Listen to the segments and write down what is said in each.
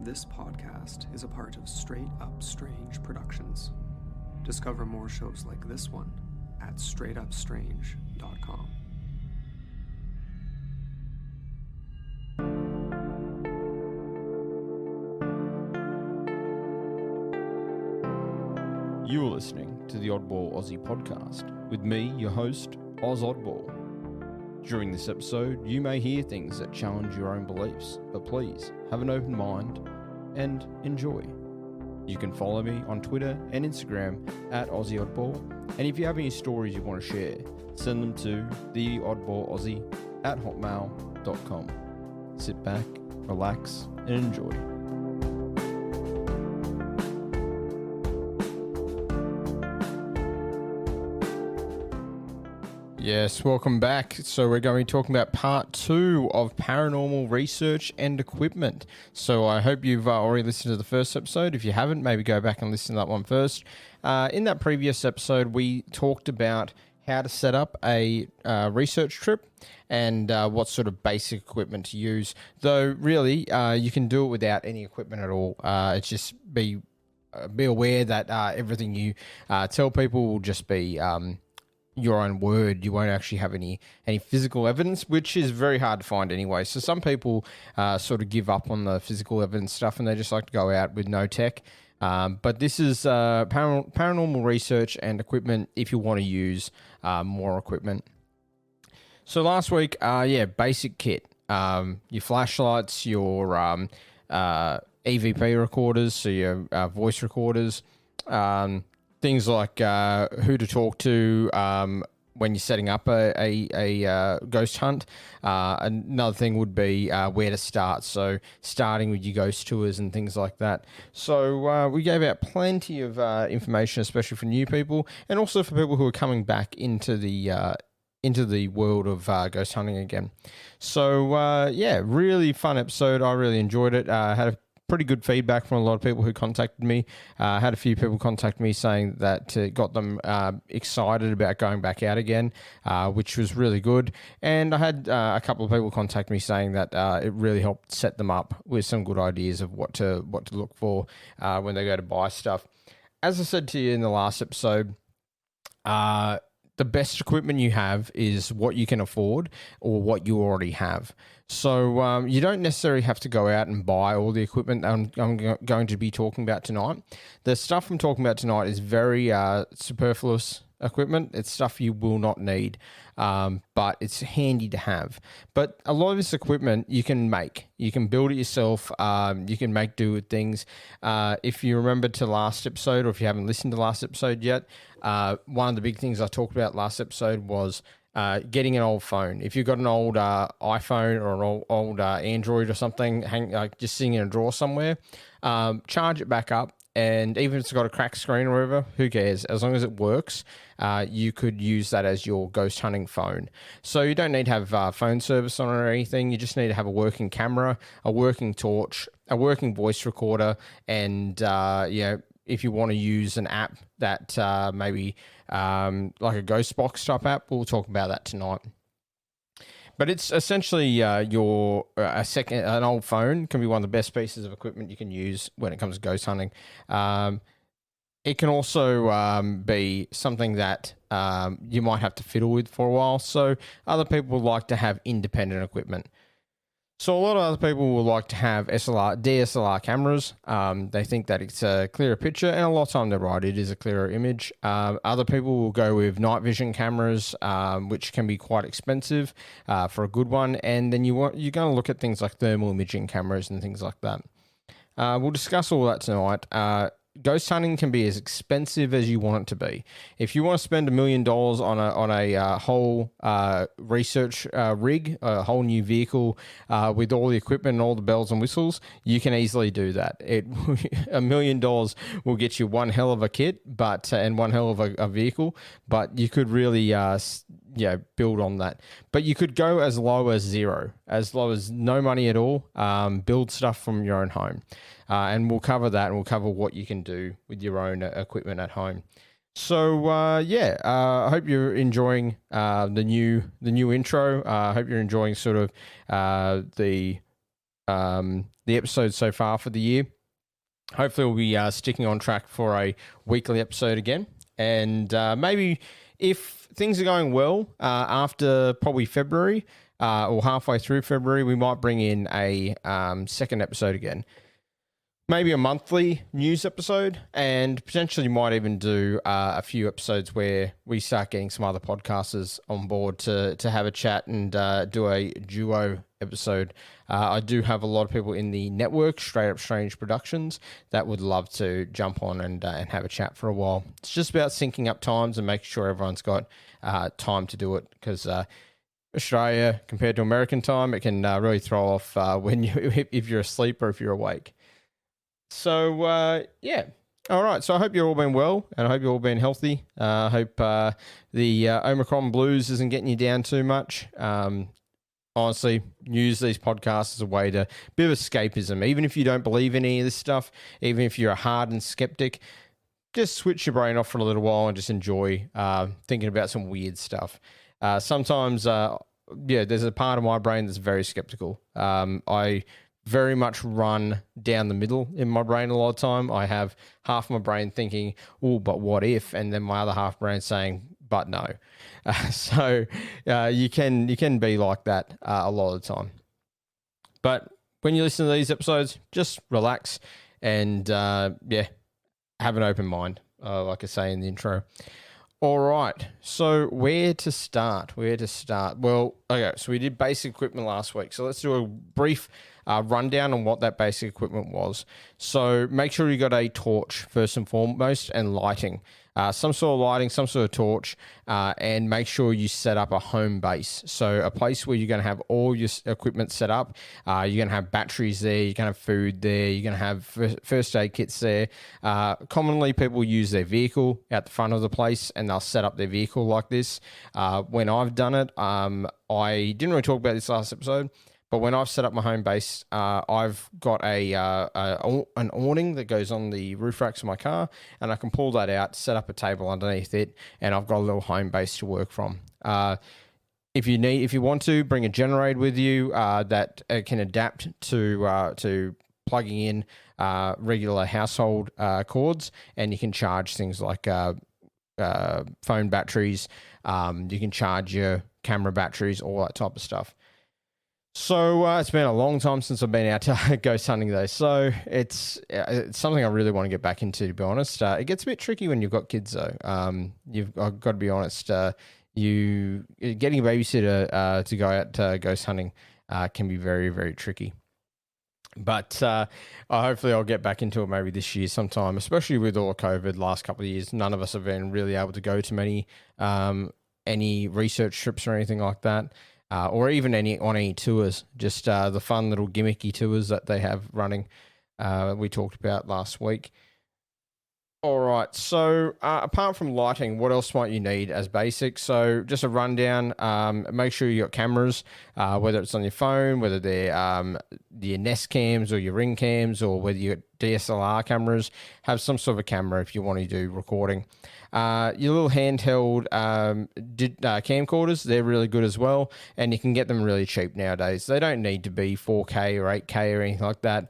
This podcast is a part of Straight Up Strange Productions. Discover more shows like this one at straightupstrange.com. You're listening to the Oddball Aussie podcast with me, your host, Oz Oddball. During this episode, you may hear things that challenge your own beliefs, but please have an open mind and enjoy. You can follow me on Twitter and Instagram at Aussie Oddball, and if you have any stories you want to share, send them to theoddballaussie@hotmail.com. Sit back, relax, and enjoy. Yes, welcome back. So we're going to be talking about part 2 of paranormal research and equipment. So I hope you've already listened to the first episode. If you haven't, maybe go back and listen to that one first. In that previous episode, we talked about how to set up a research trip and what sort of basic equipment to use. Though really, you can do it without any equipment at all. It's just be aware that everything you tell people will just be your own word. You won't actually have any physical evidence, which is very hard to find anyway. So some people sort of give up on the physical evidence stuff and they just like to go out with no tech. But this is paranormal research and equipment if you want to use more equipment. So last week, basic kit. Your flashlights, your EVP recorders, so your voice recorders, things like who to talk to when you're setting up a ghost hunt. Another thing would be where to start. So starting with your ghost tours and things like that. So we gave out plenty of information, especially for new people and also for people who are coming back into the world of ghost hunting again. So really fun episode. I really enjoyed it. Had a pretty good feedback from a lot of people who contacted me. Had a few people contact me saying that it got them excited about going back out again, which was really good. And I had a couple of people contact me saying that it really helped set them up with some good ideas of what to look for when they go to buy stuff. As I said to you in the last episode, the best equipment you have is what you can afford or what you already have. So you don't necessarily have to go out and buy all the equipment that I'm going to be talking about tonight. The stuff I'm talking about tonight is very superfluous equipment. It's stuff you will not need, but it's handy to have. But a lot of this equipment you can make. You can build it yourself. You can make do with things. If you remember to last episode, or if you haven't listened to last episode yet, one of the big things I talked about last episode was getting an old phone. If you've got an old iPhone or an old Android or something, just sitting in a drawer somewhere, charge it back up. And even if it's got a cracked screen or whatever, who cares? As long as it works, you could use that as your ghost hunting phone. So you don't need to have phone service on it or anything. You just need to have a working camera, a working torch, a working voice recorder, and if you want to use an app that maybe like a Ghostbox type app, we'll talk about that tonight. But it's essentially an old phone can be one of the best pieces of equipment you can use when it comes to ghost hunting. It can also be something that you might have to fiddle with for a while. So other people would like to have independent equipment. So a lot of other people will like to have DSLR cameras. They think that it's a clearer picture, and a lot of time they're right, it is a clearer image. Other people will go with night vision cameras, which can be quite expensive for a good one. And then you're going to look at things like thermal imaging cameras and things like that. We'll discuss all that tonight. Ghost hunting can be as expensive as you want it to be. If you want to spend $1 million on a whole research rig, a whole new vehicle with all the equipment and all the bells and whistles, you can easily do that. $1 million will get you one hell of a kit, and one hell of a vehicle, but you could really build on that. But you could go as low as zero, as low as no money at all. Build stuff from your own home. And we'll cover that, and we'll cover what you can do with your own equipment at home. So I hope you're enjoying the new intro. I hope you're enjoying sort of the the episodes so far for the year. Hopefully we'll be sticking on track for a weekly episode again. And maybe if things are going well after probably February or halfway through February, we might bring in a second episode again. Maybe a monthly news episode, and potentially might even do a few episodes where we start getting some other podcasters on board to have a chat and do a duo episode. I do have a lot of people in the network, Straight Up Strange Productions, that would love to jump on and have a chat for a while. It's just about syncing up times and making sure everyone's got time to do it, because Australia compared to American time, it can really throw off when if you're asleep or if you're awake. So, yeah. All right. So I hope you're all been well, and I hope you're all been healthy. I hope the Omicron blues isn't getting you down too much. Honestly, use these podcasts as a way to bit of escapism. Even if you don't believe in any of this stuff, even if you're a hardened skeptic, just switch your brain off for a little while and just enjoy thinking about some weird stuff. Sometimes, there's a part of my brain that's very skeptical. I very much run down the middle in my brain a lot of time. I have half my brain thinking, oh, but what if? And then my other half brain saying, but no. So you can be like that a lot of the time. But when you listen to these episodes, just relax and, have an open mind, like I say in the intro. All right, so where to start? Well, okay, so we did basic equipment last week. So let's do a brief rundown on what that basic equipment was. So make sure you got a torch first and foremost, and lighting. Some sort of lighting, some sort of torch, and make sure you set up a home base. So a place where you're going to have all your equipment set up. You're going to have batteries there, you're going to have food there, you're going to have first aid kits there. Commonly, people use their vehicle at the front of the place, and they'll set up their vehicle like this. When I've done it, I didn't really talk about this last episode, but when I've set up my home base, I've got an awning that goes on the roof racks of my car, and I can pull that out, set up a table underneath it, and I've got a little home base to work from. If you want to, bring a generator with you that can adapt to plugging in regular household cords, and you can charge things like phone batteries. You can charge your camera batteries, all that type of stuff. So it's been a long time since I've been out to ghost hunting though. So it's something I really want to get back into, to be honest. It gets a bit tricky when you've got kids though. I've got to be honest. You getting a babysitter to go out ghost hunting can be very, very tricky. But hopefully I'll get back into it maybe this year sometime, especially with all COVID last couple of years. None of us have been really able to go to many any research trips or anything like that. Or even any tours, just the fun little gimmicky tours that they have running. We talked about last week. All right, so apart from lighting, what else might you need as basic? So just a rundown, make sure you got cameras, whether it's on your phone, whether they're your Nest cams or your Ring cams, or whether you got DSLR cameras. Have some sort of a camera if you want to do recording. Your little handheld camcorders, they're really good as well, and you can get them really cheap nowadays. They don't need to be 4K or 8K or anything like that.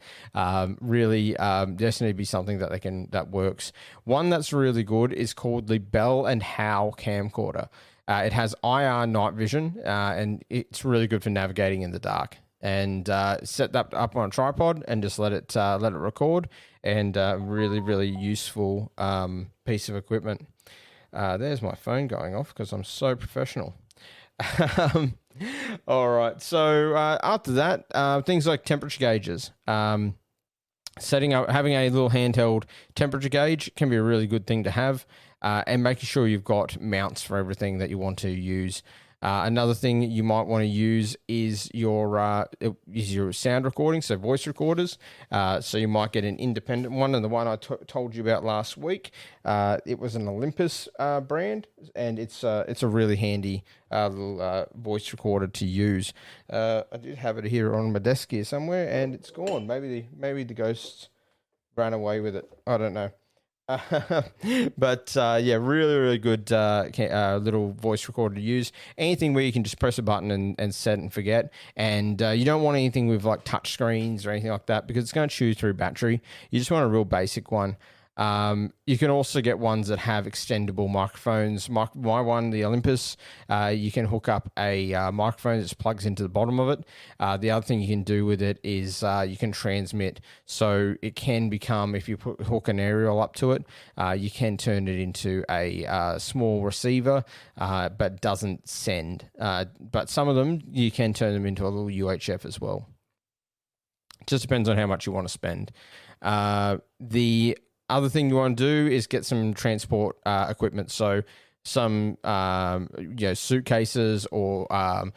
Really, just need to be something that works. One that's really good is called the Bell and Howe camcorder. It has IR night vision, and it's really good for navigating in the dark. And set that up on a tripod and just let it record. And really, really useful piece of equipment. There's my phone going off because I'm so professional. All right. So after that, things like temperature gauges. Having a little handheld temperature gauge can be a really good thing to have, and making sure you've got mounts for everything that you want to use. Another thing you might want to use is your sound recording, so voice recorders. So you might get an independent one, and the one I told you about last week, it was an Olympus brand, and it's a really handy little voice recorder to use. I did have it here on my desk here somewhere, and it's gone. Maybe the ghosts ran away with it. I don't know. But yeah, really, really good little voice recorder to use. Anything where you can just press a button and set and forget. And you don't want anything with like touch screens or anything like that because it's going to chew through battery. You just want a real basic one. You can also get ones that have extendable microphones. My one, the Olympus, you can hook up a microphone that just plugs into the bottom of it. The other thing you can do with it is you can transmit. So it can become, if you hook an aerial up to it, you can turn it into a small receiver, but doesn't send. But some of them, you can turn them into a little UHF as well. Just depends on how much you want to spend. The other thing you want to do is get some transport equipment. So some suitcases or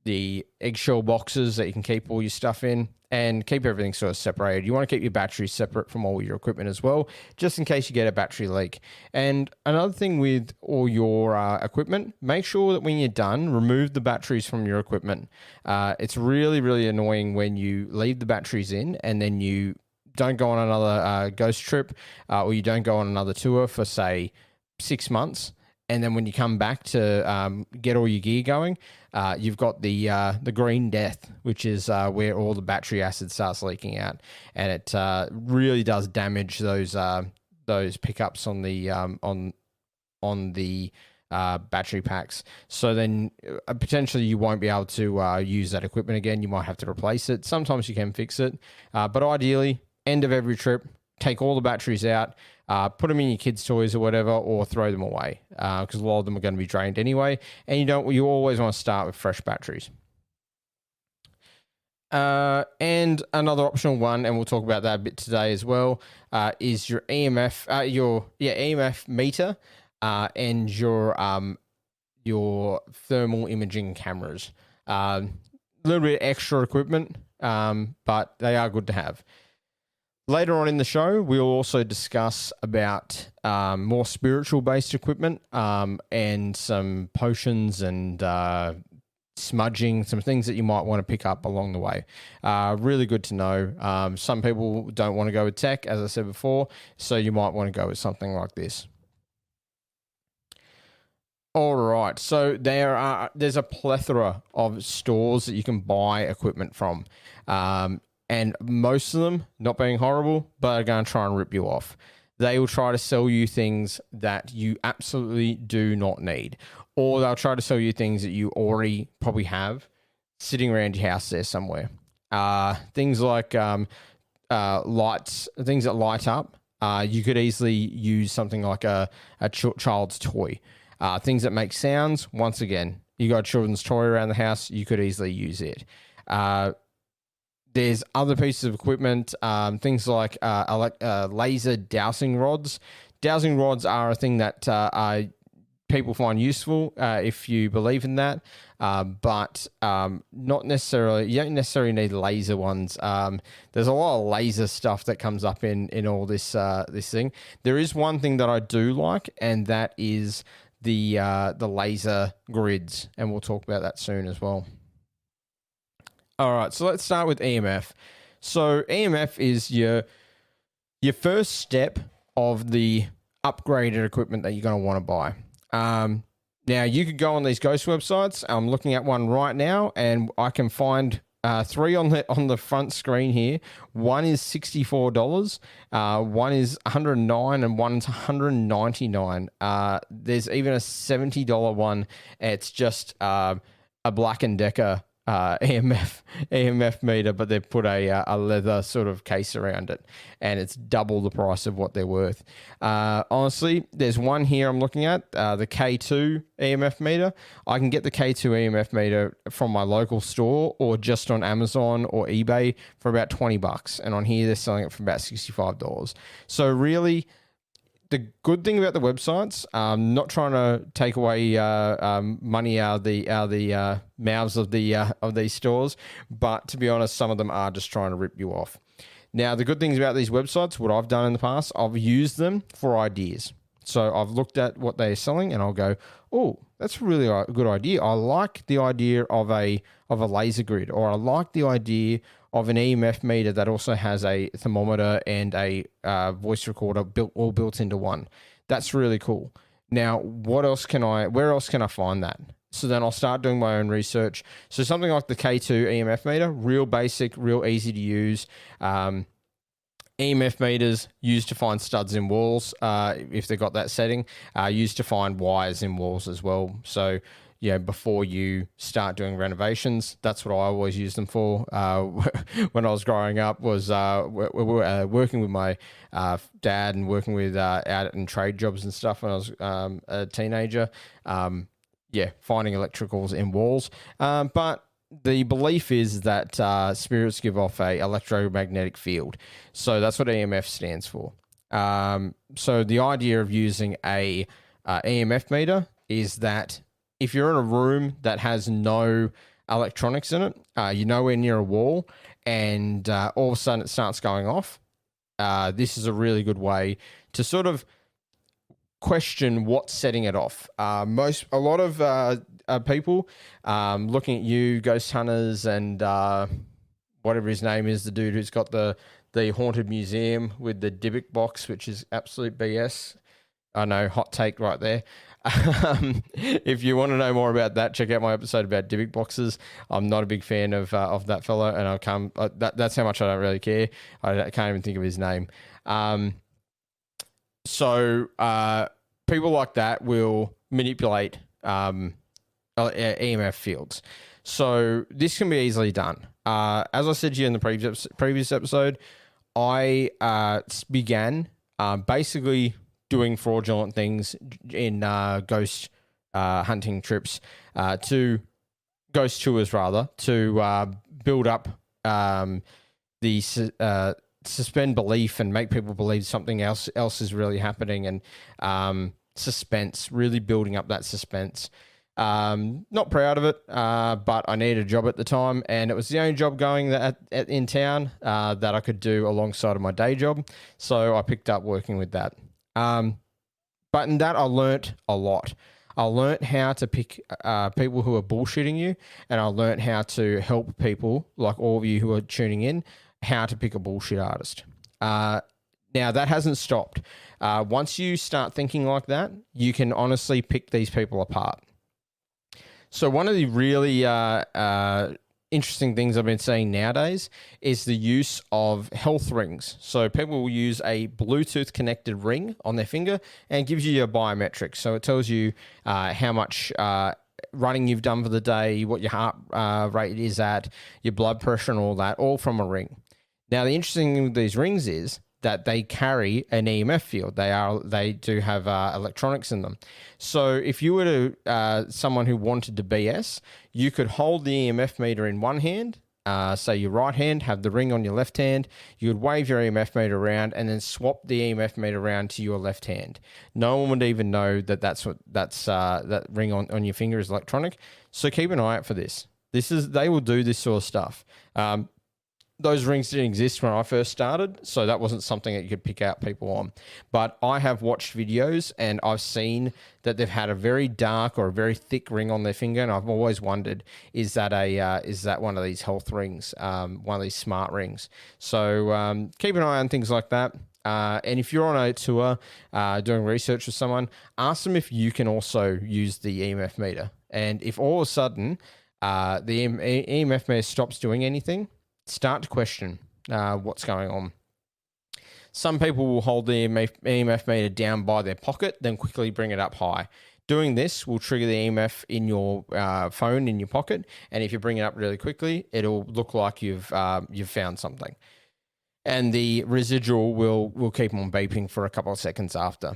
the eggshell boxes that you can keep all your stuff in, and keep everything sort of separated. You want to keep your batteries separate from all your equipment as well, just in case you get a battery leak. And another thing with all your equipment, make sure that when you're done, remove the batteries from your equipment. It's really, really annoying when you leave the batteries in and then you don't go on another ghost trip or you don't go on another tour for, say, 6 months. And then when you come back to get all your gear going, you've got the green death, which is where all the battery acid starts leaking out. And it really does damage those pickups on the battery packs. So then potentially you won't be able to use that equipment again. You might have to replace it. Sometimes you can fix it. But ideally, end of every trip, take all the batteries out, put them in your kids' toys or whatever, or throw them away because a lot of them are going to be drained anyway. And you always want to start with fresh batteries. And another optional one, and we'll talk about that a bit today as well, is your EMF meter and your thermal imaging cameras. A little bit extra equipment, but they are good to have. Later on in the show, we'll also discuss about more spiritual-based equipment and some potions and smudging, some things that you might want to pick up along the way. Really good to know. Some people don't want to go with tech, as I said before, so you might want to go with something like this. All right, so there's a plethora of stores that you can buy equipment from. And most of them, not being horrible, but are going to try and rip you off. They will try to sell you things that you absolutely do not need. Or they'll try to sell you things that you already probably have sitting around your house there somewhere. Things like lights, things that light up. You could easily use something like a child's toy. Things that make sounds, once again, you got a children's toy around the house, you could easily use it. There's other pieces of equipment, things like laser dowsing rods. Dowsing rods are a thing that people find useful if you believe in that, but not necessarily. You don't necessarily need laser ones. There's a lot of laser stuff that comes up in all this thing. There is one thing that I do like, and that is the laser grids, and we'll talk about that soon as well. All right, so let's start with EMF. So EMF is your first step of the upgraded equipment that you're going to want to buy. Now, you could go on these ghost websites. I'm looking at one right now, and I can find 3 on the front screen here. One is $64, one is $109, and one's $199. There's even a $70 one. It's just a Black & Decker EMF meter, but they've put a leather sort of case around it, and it's double the price of what they're worth. Honestly, there's one here I'm looking at, the K2 EMF meter. I can get the K2 EMF meter from my local store or just on Amazon or eBay for about $20, and on here they're selling it for about $65. So really, the good thing about the websites, not trying to take away money out of the mouths of these stores, but to be honest, some of them are just trying to rip you off. Now, the good things about these websites, what I've done in the past, I've used them for ideas. So I've looked at what they're selling, and I'll go, oh, that's really a good idea. I like the idea of a of a laser grid, or I like the idea of an EMF meter that also has a thermometer and a voice recorder all built into one. That's really cool. Now, where else can I find that? So then I'll start doing my own research. So something like the K2 EMF meter, real basic, real easy to use. EMF meters used to find studs in walls, if they've got that setting, used to find wires in walls as well. So, before you start doing renovations, that's what I always use them for. When I was growing up, was working with my dad and working with out in trade jobs and stuff when I was a teenager. Finding electricals in walls. But the belief is that spirits give off a electromagnetic field. So that's what EMF stands for. So the idea of using a EMF meter is that if you're in a room that has no electronics in it, you're nowhere near a wall, and all of a sudden it starts going off, this is a really good way to sort of question what's setting it off. A lot of people looking at you, ghost hunters, and whatever his name is, the dude who's got the haunted museum with the Dybbuk box, which is absolute BS. I know, hot take right there. If you want to know more about that, check out my episode about Dybbuk boxes. I'm not a big fan of that fellow, and that's how much I don't really care. I can't even think of his name. So people like that will manipulate EMF fields. So this can be easily done. As I said to you in the previous episode, I began basically doing fraudulent things in ghost hunting trips, to ghost tours rather, to build up the suspend belief and make people believe something else is really happening, and suspense, really building up that suspense. Not proud of it, but I needed a job at the time, and it was the only job going in town that I could do alongside of my day job. So I picked up working with that. But in that, I learnt a lot. I learnt how to pick people who are bullshitting you, and I learnt how to help people, like all of you who are tuning in, how to pick a bullshit artist. Now, that hasn't stopped. Once you start thinking like that, you can honestly pick these people apart. So one of the really interesting things I've been seeing nowadays is the use of health rings. So people will use a Bluetooth connected ring on their finger and gives you your biometrics. So it tells you how much running you've done for the day, what your heart rate is at, your blood pressure and all that, all from a ring. Now, the interesting thing with these rings is that they carry an EMF field. They do have electronics in them. So if you were to someone who wanted to BS, you could hold the EMF meter in one hand, say your right hand, have the ring on your left hand. You would wave your EMF meter around and then swap the EMF meter around to your left hand. No one would even know that that ring on your finger is electronic. So keep an eye out for this. They will do this sort of stuff. Those rings didn't exist when I first started, so that wasn't something that you could pick out people on. But I have watched videos and I've seen that they've had a very dark or a very thick ring on their finger, and I've always wondered, is that one of these health rings, one of these smart rings? So keep an eye on things like that. And if you're on a tour doing research with someone, ask them if you can also use the EMF meter. And if all of a sudden the EMF meter stops doing anything, start to question what's going on. Some people will hold the EMF meter down by their pocket, then quickly bring it up high. Doing this will trigger the EMF in your phone in your pocket, and if you bring it up really quickly, it'll look like you've found something. And the residual will keep on beeping for a couple of seconds after.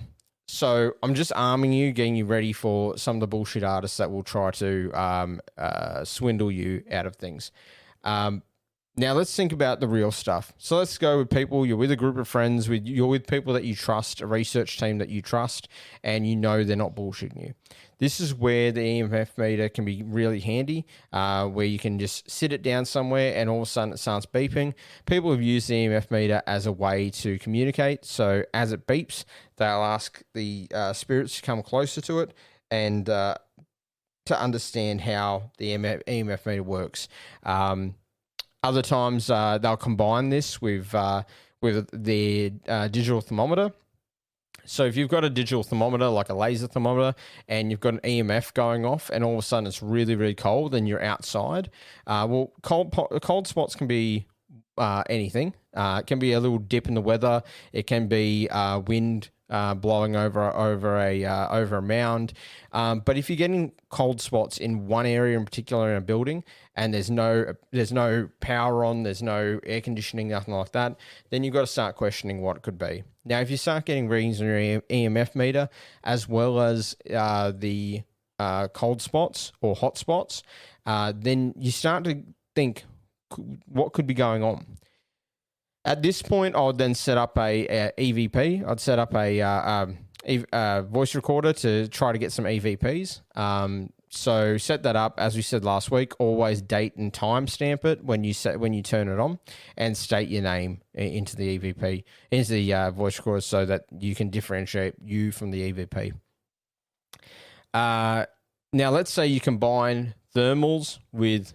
So I'm just arming you, getting you ready for some of the bullshit artists that will try to swindle you out of things. Now let's think about the real stuff. So let's go with people. You're with a group of friends. You're with people that you trust, a research team that you trust, and you know they're not bullshitting you. This is where the EMF meter can be really handy, where you can just sit it down somewhere and all of a sudden it starts beeping. People have used the EMF meter as a way to communicate. So as it beeps, they'll ask the spirits to come closer to it, and to understand how the EMF meter works. Other times they'll combine this with their digital thermometer. So if you've got a digital thermometer, like a laser thermometer, and you've got an EMF going off, and all of a sudden it's really, really cold, and you're outside, cold spots can be anything. It can be a little dip in the weather. It can be wind blowing over a mound. But if you're getting cold spots in one area in particular in a building, and there's no power on, there's no air conditioning, nothing like that, then you've got to start questioning what it could be. Now, if you start getting readings on your EMF meter, as well as the cold spots or hot spots, then you start to think, what could be going on? At this point, I would then set up a EVP. I'd set up a voice recorder to try to get some EVPs. So set that up, as we said last week. Always date and time stamp it when you turn it on, and state your name into the EVP, into the voice recorder, so that you can differentiate you from the EVP. Now, let's say you combine thermals with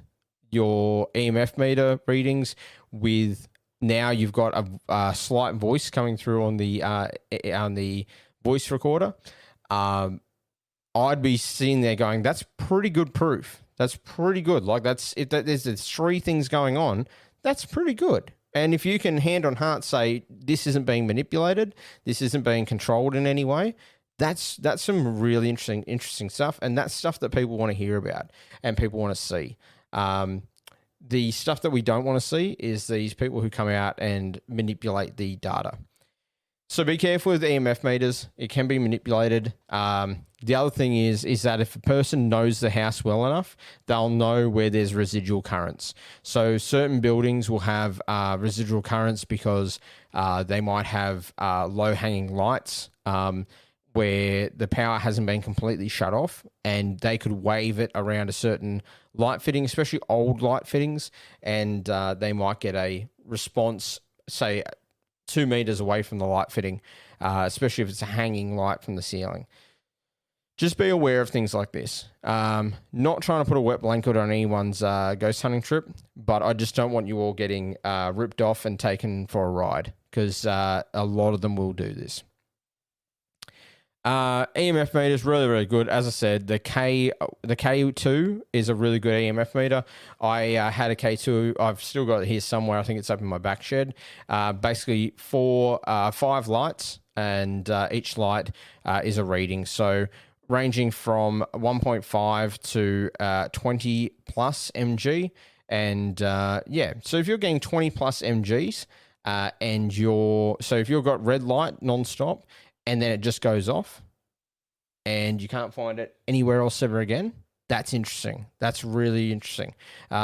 your EMF meter readings. With now you've got a slight voice coming through on the voice recorder. I'd be sitting there going, that's pretty good proof. That's pretty good. Like, there's three things going on. That's pretty good. And if you can hand on heart say, this isn't being manipulated, this isn't being controlled in any way, that's some really interesting stuff. And that's stuff that people want to hear about and people want to see. The stuff that we don't want to see is these people who come out and manipulate the data. So be careful with EMF meters. It can be manipulated. The other thing is that if a person knows the house well enough, they'll know where there's residual currents. So certain buildings will have residual currents because they might have low-hanging lights where the power hasn't been completely shut off, and they could wave it around a certain light fitting, especially old light fittings, and they might get a response, say, 2 meters away from the light fitting, especially if it's a hanging light from the ceiling. Just be aware of things like this. Not trying to put a wet blanket on anyone's ghost hunting trip, but I just don't want you all getting ripped off and taken for a ride, because a lot of them will do this. EMF meter is really, really good. As I said, the K2 is a really good EMF meter. I had a K2. I've still got it here somewhere. I think it's up in my back shed. Basically, 5 lights, and each light is a reading. So ranging from 1.5 to 20 plus mg. And so if you're getting 20 plus mgs, so if you've got red light nonstop, and then it just goes off, and you can't find it anywhere else ever again, that's interesting. That's really interesting,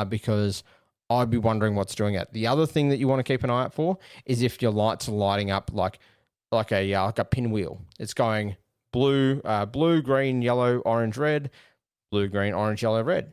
because I'd be wondering what's doing it. The other thing that you want to keep an eye out for is if your lights are lighting up like a pinwheel. It's going blue, green, yellow, orange, red, blue, green, orange, yellow, red,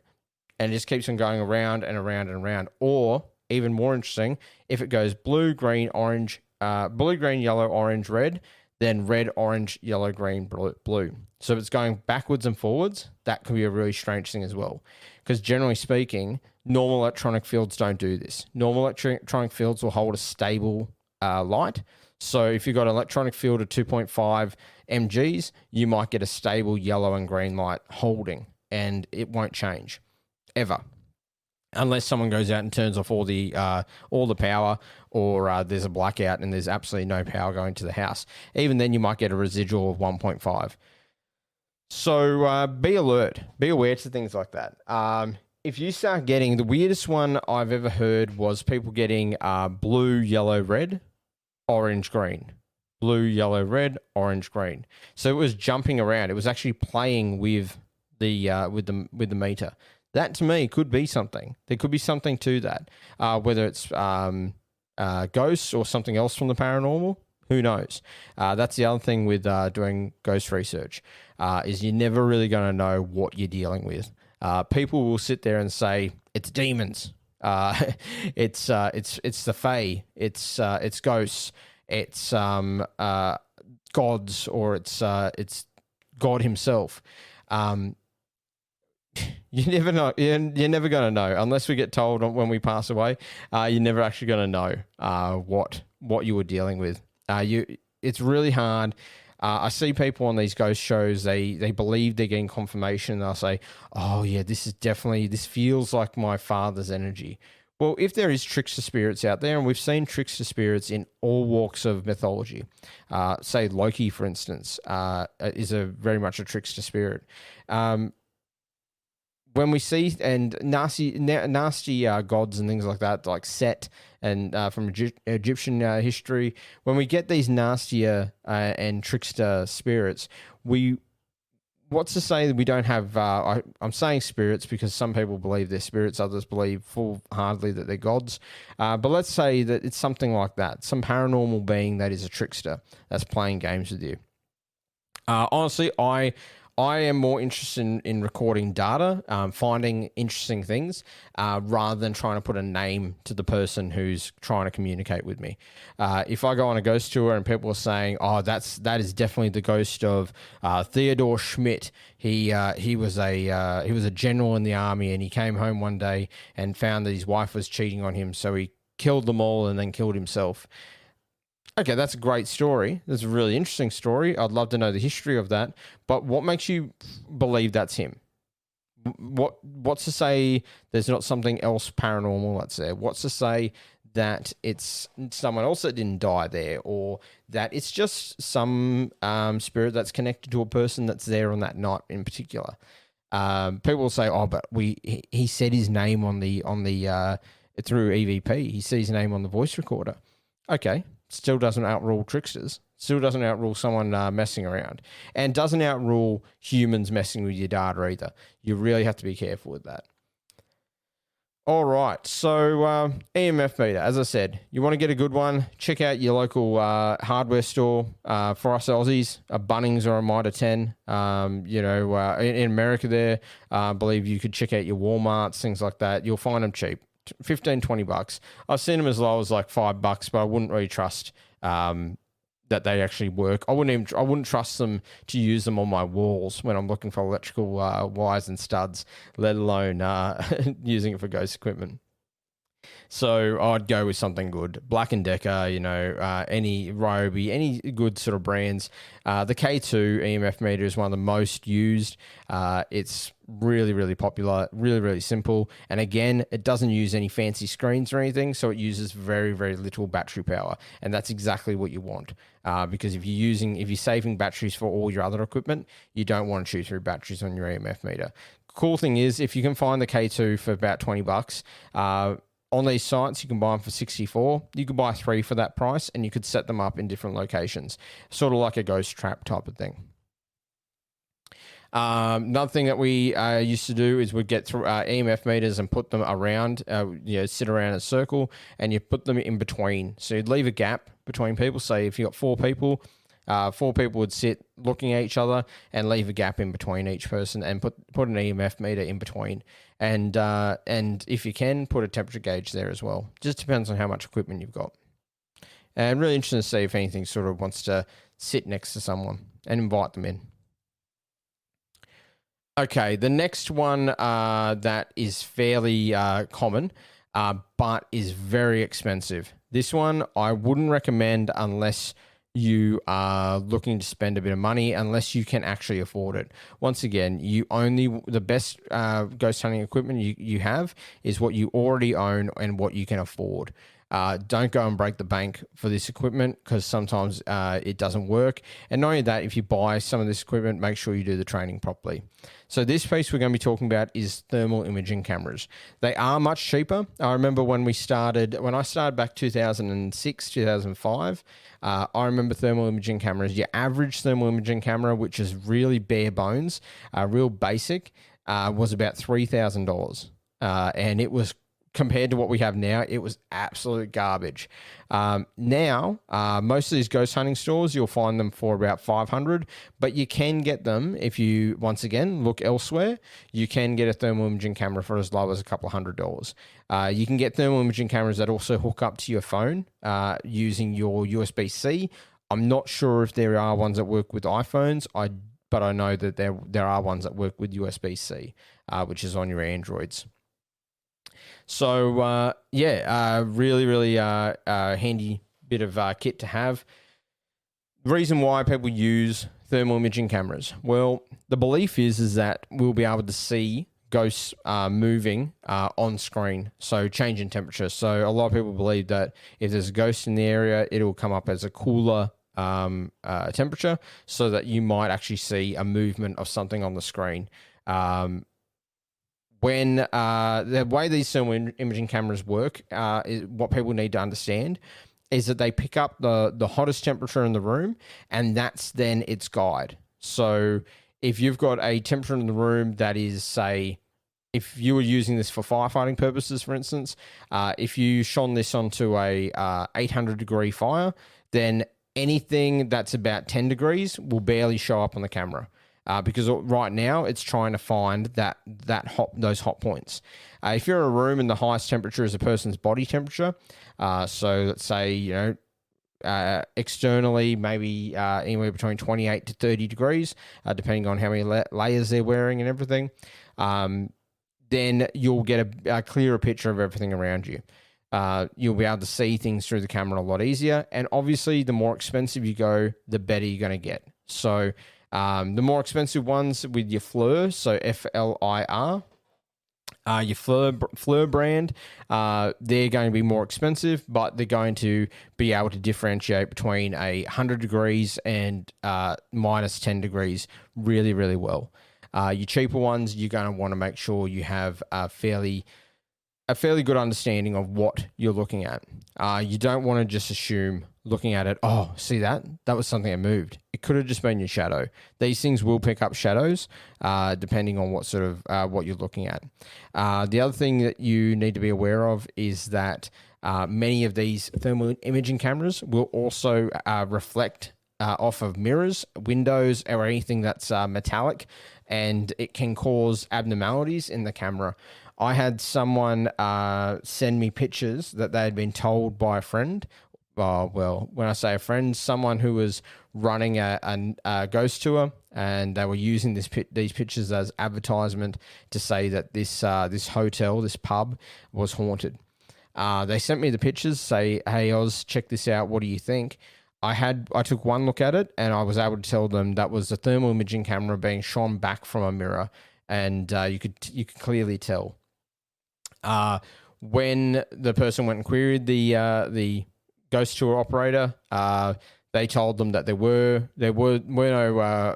and it just keeps on going around and around and around. Or even more interesting, if it goes blue, green, orange, blue, green, yellow, orange, red, then red, orange, yellow, green, blue. So if it's going backwards and forwards, that could be a really strange thing as well. Because generally speaking, normal electronic fields don't do this. Normal electronic fields will hold a stable light. So if you've got an electronic field of 2.5 mgs, you might get a stable yellow and green light holding, and it won't change, ever. Unless someone goes out and turns off all the power, or there's a blackout and there's absolutely no power going to the house. Even then, you might get a residual of 1.5. So be alert, be aware to things like that. If you start getting, the weirdest one I've ever heard was people getting blue, yellow, red, orange, green. Blue, yellow, red, orange, green. So it was jumping around. It was actually playing with the meter. That, to me, could be something. There could be something to that. Whether it's ghosts or something else from the paranormal, who knows? That's the other thing with doing ghost research, is you're never really going to know what you're dealing with. People will sit there and say, it's demons. It's the fae. It's ghosts. It's gods, or it's God himself. You never know. You're never going to know unless we get told when we pass away. You're never actually going to know what you were dealing with. It's really hard. I see people on these ghost shows. They believe they're getting confirmation. They'll say, "Oh yeah, this feels like my father's energy." Well, if there is trickster spirits out there, and we've seen trickster spirits in all walks of mythology, say Loki, for instance, is very much a trickster spirit. When we see and nasty gods and things like that, like Set and from Egyptian history, when we get these nastier and trickster spirits, what's to say that we don't have? I'm saying spirits because some people believe they're spirits, others believe full-heartedly that they're gods. But let's say that it's something like that, some paranormal being that is a trickster that's playing games with you. Honestly, I am more interested in recording data, finding interesting things, rather than trying to put a name to the person who's trying to communicate with me. If I go on a ghost tour and people are saying, "Oh, that is definitely the ghost of Theodore Schmidt. He was a general in the army, and he came home one day and found that his wife was cheating on him, so he killed them all and then killed himself." Okay, that's a great story. That's a really interesting story. I'd love to know the history of that. But what makes you believe that's him? What's to say there's not something else paranormal that's there? What's to say that it's someone else that didn't die there, or that it's just some spirit that's connected to a person that's there on that night in particular? People will say, "Oh, but he said his name on the through EVP. He said his name on the voice recorder." Okay. Still doesn't outrule tricksters. Still doesn't outrule someone messing around. And doesn't outrule humans messing with your data either. You really have to be careful with that. All right. So EMF meter, as I said, you want to get a good one, check out your local hardware store. For us Aussies, a Bunnings or a Mitre 10. In America there, I believe you could check out your Walmarts, things like that. You'll find them cheap. $15-20. I've seen them as low as like $5, but I wouldn't really trust that they actually work. I wouldn't trust them to use them on my walls when I'm looking for electrical wires and studs, let alone using it for ghost equipment. So I'd go with something good. Black & Decker, any Ryobi, any good sort of brands. The K2 EMF meter is one of the most used. It's really, really popular, really, really simple. And again, it doesn't use any fancy screens or anything, so it uses very, very little battery power. And that's exactly what you want. Because if you're saving batteries for all your other equipment, you don't want to chew through batteries on your EMF meter. Cool thing is, if you can find the K2 for about $20, on these sites, you can buy them for $64. You could buy 3 for that price, and you could set them up in different locations, sort of like a ghost trap type of thing. Another thing that we used to do is we'd get through EMF meters and put them around, sit around in a circle, and you put them in between. So you'd leave a gap between people. Say if you got 4 people, 4 people would sit looking at each other and leave a gap in between each person, and put an EMF meter in between. And if you can, put a temperature gauge there as well. Just depends on how much equipment you've got. And really interesting to see if anything sort of wants to sit next to someone and invite them in. Okay, the next one that is fairly common, but is very expensive. This one I wouldn't recommend unless you are looking to spend a bit of money, unless you can actually afford it. Once again, the best ghost hunting equipment you have is what you already own and what you can afford. Don't go and break the bank for this equipment, because sometimes it doesn't work. And not only that, if you buy some of this equipment, make sure you do the training properly. So this piece we're going to be talking about is thermal imaging cameras. They are much cheaper. I remember when I started back 2006, 2005, I remember thermal imaging cameras. Your average thermal imaging camera, which is really bare bones, real basic, was about $3,000. And it was, compared to what we have now, it was absolute garbage. Now, most of these ghost hunting stores, you'll find them for about $500, but you can get them if you, once again, look elsewhere. You can get a thermal imaging camera for as low as a couple of $100. You can get thermal imaging cameras that also hook up to your phone using your USB-C. I'm not sure if there are ones that work with iPhones, but I know that there are ones that work with USB-C. which is on your Androids. So, really handy bit of kit to have. The reason why people use thermal imaging cameras, well, the belief is that we'll be able to see ghosts moving on screen, so change in temperature. So a lot of people believe that if there's a ghost in the area, it'll come up as a cooler temperature, so that you might actually see a movement of something on the screen. When the way these thermal imaging cameras work, is what people need to understand is that they pick up the hottest temperature in the room, and that's then its guide. So if you've got a temperature in the room that is, say, if you were using this for firefighting purposes, for instance, if you shone this onto a 800 degree fire, then anything that's about 10 degrees will barely show up on the camera. Because right now it's trying to find those hot points. If you're in a room and the highest temperature is a person's body temperature, so let's say externally maybe anywhere between 28 to 30 degrees, depending on how many layers they're wearing and everything, then you'll get a clearer picture of everything around you. You'll be able to see things through the camera a lot easier, and obviously the more expensive you go, the better you're going to get. So the more expensive ones with your FLIR, so FLIR, your FLIR brand, they're going to be more expensive, but they're going to be able to differentiate between 100 degrees and minus 10 degrees really, really well. Your cheaper ones, you're going to want to make sure you have a fairly good understanding of what you're looking at. You don't want to just assume looking at it, oh, see that was something that moved. It could have just been your shadow. These things will pick up shadows depending on what sort of what you're looking at. The other thing that you need to be aware of is that many of these thermal imaging cameras will also reflect off of mirrors, windows, or anything that's metallic, and it can cause abnormalities in the camera. I had someone send me pictures that they had been told by a friend. Well, when I say a friend, someone who was running a ghost tour, and they were using these pictures as advertisement to say that this hotel, this pub, was haunted. They sent me the pictures, say, "Hey, Oz, check this out. What do you think?" I took one look at it, and I was able to tell them that was a thermal imaging camera being shone back from a mirror, and you could clearly tell. When the person went and queried the ghost tour operator, they told them that there were no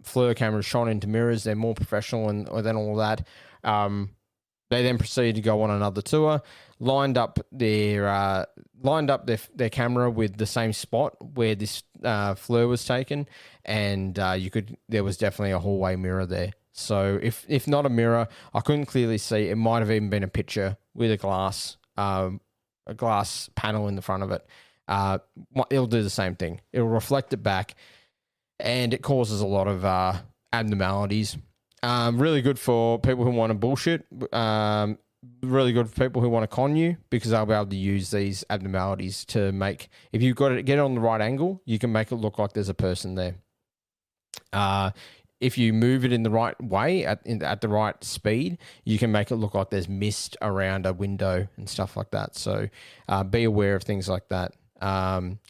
FLIR cameras shone into mirrors. They're more professional than all that. They then proceeded to go on another tour, lined up their camera with the same spot where this FLIR was taken, and there was definitely a hallway mirror there. So if not a mirror, I couldn't clearly see. It might have even been a picture with a glass panel in the front of it. It'll do the same thing. It'll reflect it back, and it causes a lot of abnormalities. Really good for people who want to bullshit. Really good for people who want to con you, because they'll be able to use these abnormalities to make, if you've got to get it on the right angle, you can make it look like there's a person there. If you move it in the right way at the right speed, you can make it look like there's mist around a window and stuff like that. So be aware of things like that.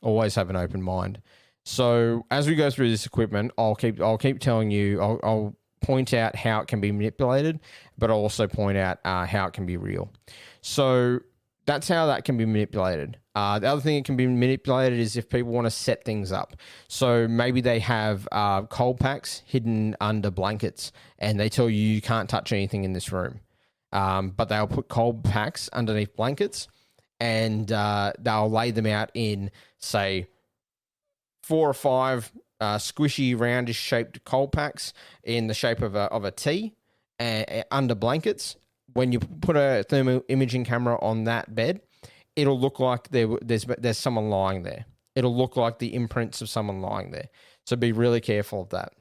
Always have an open mind. So as we go through this equipment, I'll keep telling you. I'll point out how it can be manipulated, but I'll also point out how it can be real. So that's how that can be manipulated. The other thing it can be manipulated is if people want to set things up. So maybe they have cold packs hidden under blankets, and they tell you can't touch anything in this room. But they'll put cold packs underneath blankets, and they'll lay them out in, say, 4 or 5 squishy, roundish shaped cold packs in the shape of a T under blankets. When you put a thermal imaging camera on that bed, it'll look like there's someone lying there. It'll look like the imprints of someone lying there. So be really careful of that.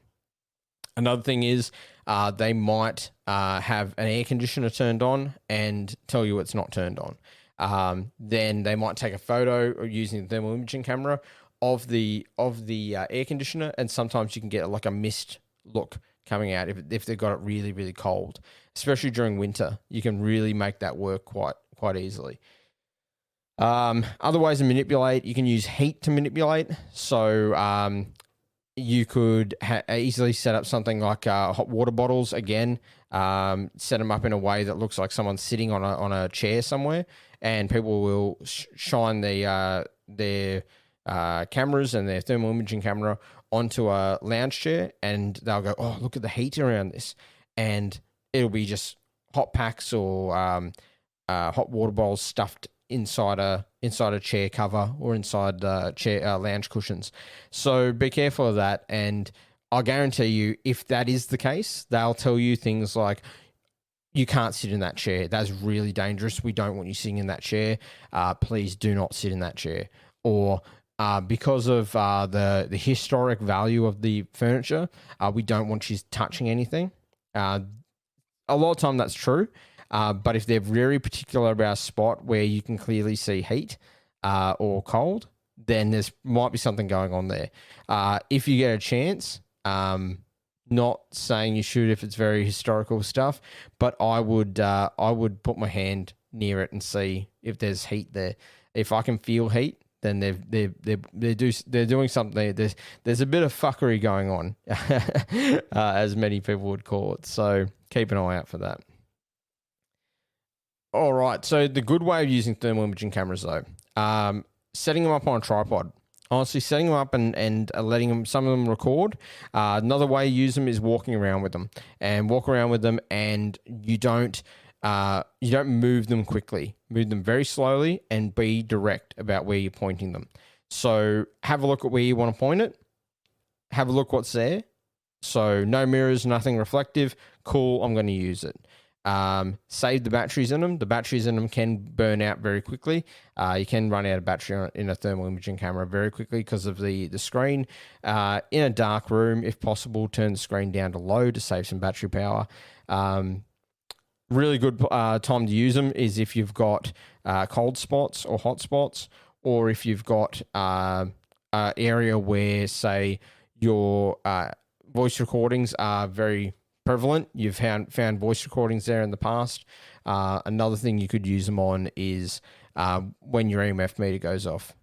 Another thing is they might have an air conditioner turned on and tell you it's not turned on. Then they might take a photo using the thermal imaging camera of the air conditioner, and sometimes you can get like a mist look coming out if they've got it really, really cold, especially during winter. You can really make that work quite easily. Other ways to manipulate, you can use heat to manipulate. So you could easily set up something like hot water bottles again. Set them up in a way that looks like someone's sitting on a chair somewhere, and people will shine their cameras and their thermal imaging camera onto a lounge chair, and they'll go, "Oh, look at the heat around this," and it'll be just hot packs or hot water bottles stuffed inside a chair cover or inside chair lounge cushions. So be careful of that, and I'll guarantee you, if that is the case, they'll tell you things like, you can't sit in that chair. That's really dangerous. We don't want you sitting in that chair. Please do not sit in that chair. Or because of the historic value of the furniture, we don't want you touching anything. A lot of time that's true. But if they're very particular about a spot where you can clearly see heat or cold, then there's might be something going on there. If you get a chance, not saying you should if it's very historical stuff, but I would put my hand near it and see if there's heat there. If I can feel heat, then they're doing something. There's a bit of fuckery going on, as many people would call it. So keep an eye out for that. All right. So the good way of using thermal imaging cameras, though, setting them up on a tripod. Honestly, setting them up and letting them, some of them record. Another way to use them is walking around with them, and you don't move them quickly. Move them very slowly and be direct about where you're pointing them. So have a look at where you want to point it. Have a look what's there. So no mirrors, nothing reflective. Cool, I'm going to use it. Save the batteries in them. The batteries in them can burn out very quickly. You can run out of battery in a thermal imaging camera very quickly because of the screen. In a dark room, if possible, turn the screen down to low to save some battery power. Really good time to use them is if you've got cold spots or hot spots, or if you've got an area where, say, your voice recordings are very prevalent. You've found voice recordings there in the past. Another thing you could use them on is when your EMF meter goes off.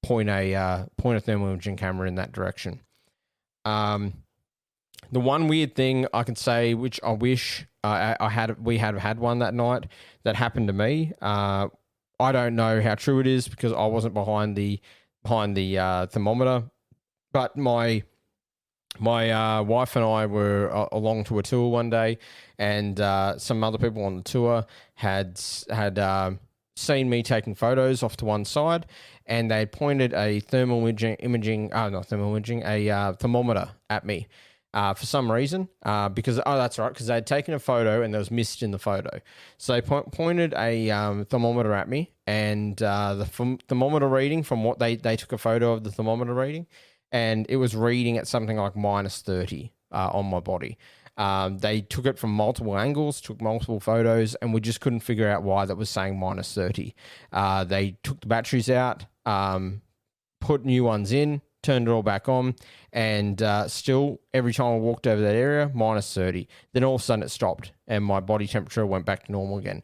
Point a thermal imaging camera in that direction. The one weird thing I can say, which I wish we had had one that night that happened to me. I don't know how true it is because I wasn't behind the thermometer, but my wife and I were along to a tour one day, and some other people on the tour had seen me taking photos off to one side, and they had pointed a thermometer at me for some reason. Because that's right, because they had taken a photo and there was mist in the photo, so they pointed a thermometer at me, and the thermometer reading from what they took a photo of the thermometer reading. And it was reading at something like -30 on my body. They took it from multiple angles, took multiple photos, and we just couldn't figure out why that was saying -30. They took the batteries out, put new ones in, turned it all back on, and still, every time I walked over that area, -30. Then all of a sudden it stopped, and my body temperature went back to normal again.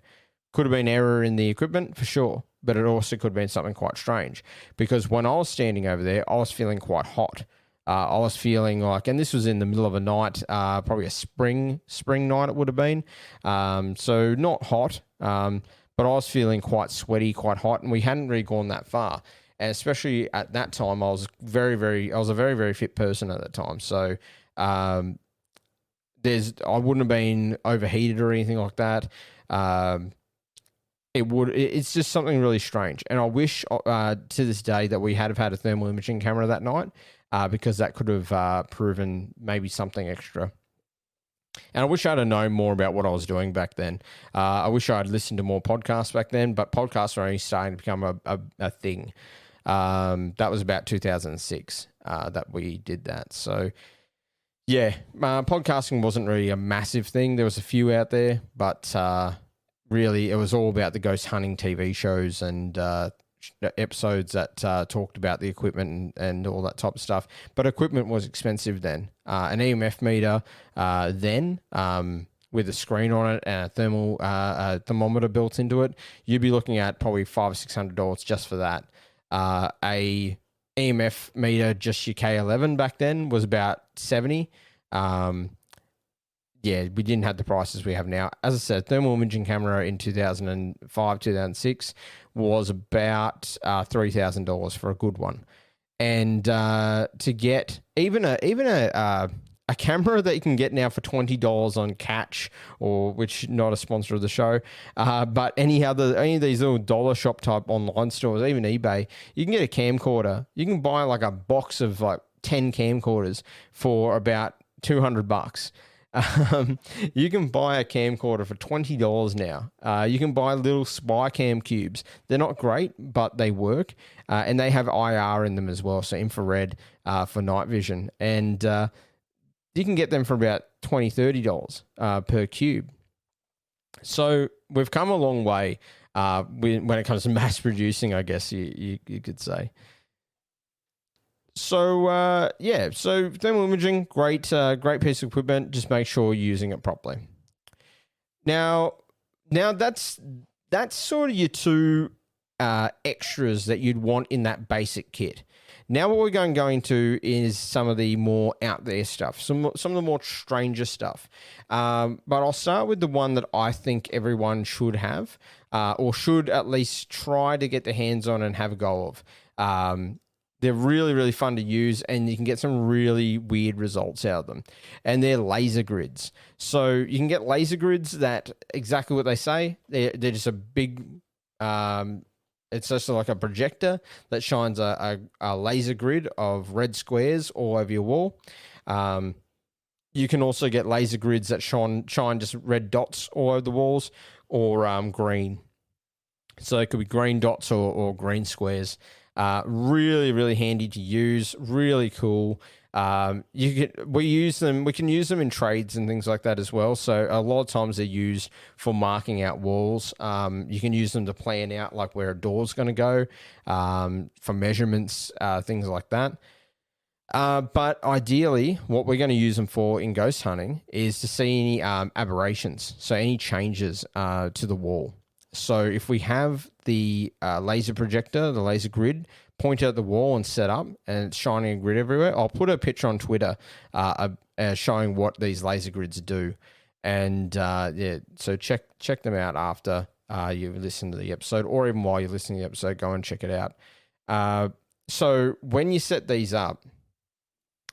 Could have been error in the equipment, for sure. But it also could have been something quite strange, because when I was standing over there, I was feeling quite hot. I was feeling like, and this was in the middle of a night, probably a spring night it would have been. So not hot, but I was feeling quite sweaty, quite hot, and we hadn't really gone that far. And especially at that time, I was a very, very fit person at that time. So I wouldn't have been overheated or anything like that. It's just something really strange. And I wish to this day that we had a thermal imaging camera that night, because that could have proven maybe something extra. And I wish I'd have known more about what I was doing back then. I wish I'd listened to more podcasts back then, but podcasts are only starting to become a thing. That was about 2006 that we did that. So, yeah, podcasting wasn't really a massive thing. There was a few out there, but really, it was all about the ghost hunting TV shows and episodes that talked about the equipment and all that type of stuff. But equipment was expensive then. An EMF meter then, with a screen on it and a thermal thermometer built into it, you'd be looking at probably $500 or $600 just for that. A EMF meter, just your K11 back then, was about $70. Yeah, we didn't have the prices we have now. As I said, thermal imaging camera in 2005, 2006 was about $3,000 for a good one. And to get even a camera that you can get now for $20 on Catch, or which not a sponsor of the show, but any of these little dollar shop type online stores, even eBay, you can get a camcorder. You can buy like a box of like 10 camcorders for about $200. You can buy a camcorder for $20 now. You can buy little spy cam cubes. They're not great, but they work, and they have IR in them as well, so infrared for night vision. And you can get them for about $20, $30 per cube. So we've come a long way when it comes to mass producing, I guess you could say. So, so thermal imaging, great piece of equipment. Just make sure you're using it properly. Now that's sort of your two extras that you'd want in that basic kit. Now what we're going to go into is some of the more out there stuff, some of the more stranger stuff. But I'll start with the one that I think everyone should have, or should at least try to get their hands on and have a go of. They're really, really fun to use, and you can get some really weird results out of them. And they're laser grids. So you can get laser grids that exactly what they say. They're just a big, it's just like a projector that shines a laser grid of red squares all over your wall. You can also get laser grids that shine just red dots all over the walls, or green. So it could be green dots or green squares. Really, really handy to use. Really cool. We can use them in trades and things like that as well. So a lot of times they're used for marking out walls. You can use them to plan out like where a door's going to go, for measurements, things like that. But ideally, what we're going to use them for in ghost hunting is to see any aberrations, so any changes to the wall. So if we have the laser projector, the laser grid, pointed at the wall and set up, and it's shining a grid everywhere, I'll put a picture on Twitter showing what these laser grids do. And so check them out after you listen to the episode, or even while you're listening to the episode, go and check it out. So when you set these up,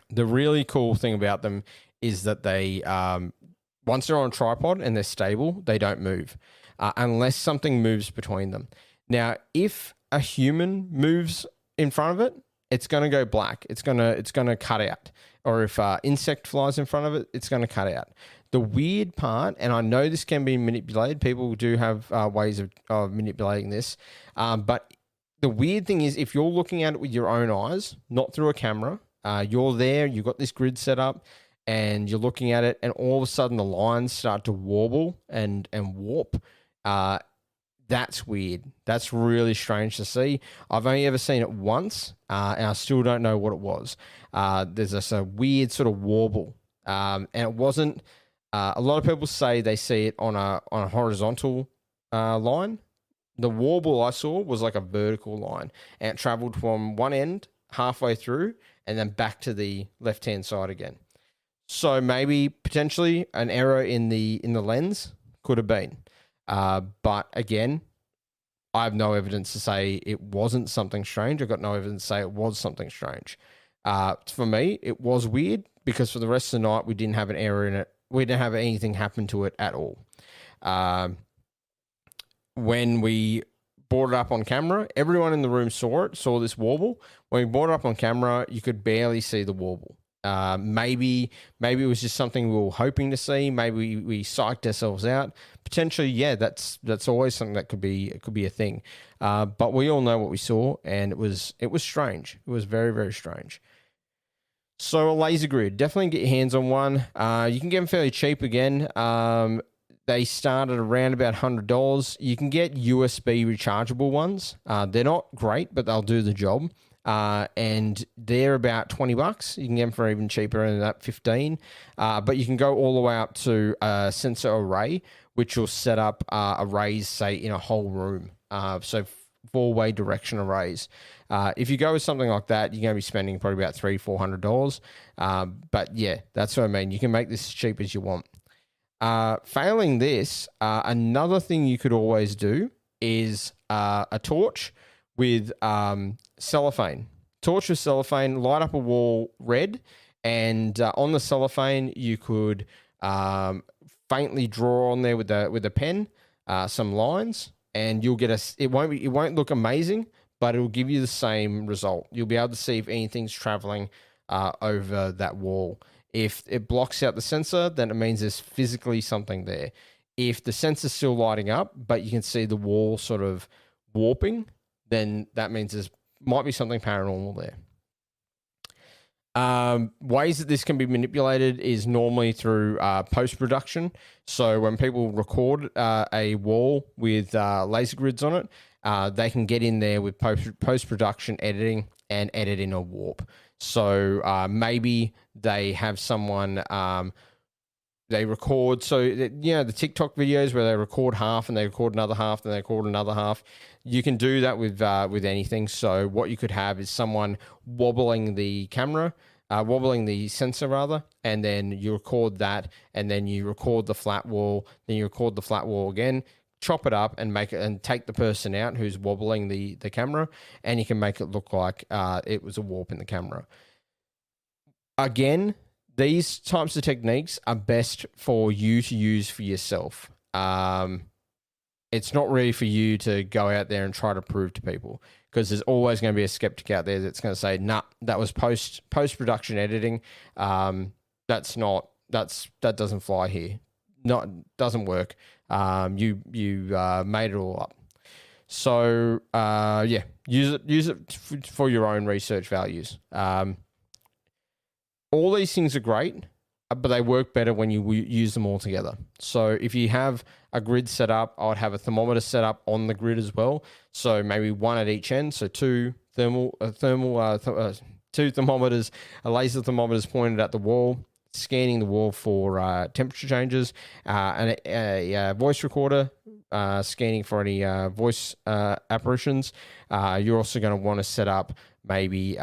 the really cool thing about them is that they, once they're on a tripod and they're stable, they don't move. Unless something moves between them. Now, if a human moves in front of it, it's going to go black. It's going to cut out. Or if insect flies in front of it, it's going to cut out. The weird part, and I know this can be manipulated. People do have ways of manipulating this. But the weird thing is, if you're looking at it with your own eyes, not through a camera, you're there, you've got this grid set up, and you're looking at it, and all of a sudden the lines start to warble and warp. That's weird. That's really strange to see. I've only ever seen it once, and I still don't know what it was. There's this a weird sort of warble, and it wasn't. A lot of people say they see it on a horizontal line. The warble I saw was like a vertical line, and it traveled from one end halfway through, and then back to the left-hand side again. So maybe potentially an error in the lens could have been. But again, I have no evidence to say it wasn't something strange. I've got no evidence to say it was something strange. For me, it was weird because for the rest of the night, we didn't have an error in it. We didn't have anything happen to it at all. When we brought it up on camera, everyone in the room saw this warble. When we brought it up on camera, you could barely see the warble. Maybe it was just something we were hoping to see. Maybe we psyched ourselves out. Potentially, yeah, that's always something that could be a thing. But we all know what we saw, and it was strange. It was very, very strange. So a laser grid, definitely get your hands on one. You can get them fairly cheap again. They start at around about $100. You can get USB rechargeable ones. They're not great, but they'll do the job. And they're about $20. You can get them for even cheaper than that, 15. But you can go all the way up to a sensor array, which will set up arrays, say, in a whole room. So 4-way direction arrays. If you go with something like that, you're going to be spending probably about $300-400. But yeah, that's what I mean. You can make this as cheap as you want. Failing this, another thing you could always do is a torch with cellophane. Torch with cellophane, light up a wall red, and on the cellophane you could faintly draw on there with a pen some lines, and you'll get it won't look amazing, but it will give you the same result. You'll be able to see if anything's traveling over that wall. If it blocks out the sensor, then it means there's physically something there. If the sensor's still lighting up, but you can see the wall sort of warping, then that means there's might be something paranormal there. Ways that this can be manipulated is normally through post-production. So when people record a wall with laser grids on it, they can get in there with post-production editing and edit in a warp. So maybe they have someone, they record, so the TikTok videos where they record half and they record another half, then they record another half. You can do that with anything. So what you could have is someone wobbling the camera, wobbling the sensor rather, and then you record that, and then you record the flat wall, then you record the flat wall again, chop it up and make it, and take the person out who's wobbling the camera, and you can make it look like it was a warp in the camera. Again, these types of techniques are best for you to use for yourself. It's not really for you to go out there and try to prove to people, because there's always going to be a skeptic out there that's going to say, nah, that was post-production editing. That doesn't fly here. Doesn't work. You made it all up. So use it for your own research values. All these things are great, but they work better when you use them all together. So if you have a grid set up, I'd have a thermometer set up on the grid as well. So maybe one at each end. So two thermometers, a laser thermometers pointed at the wall, scanning the wall for temperature changes, and a voice recorder scanning for any voice apparitions. You're also going to want to set up maybe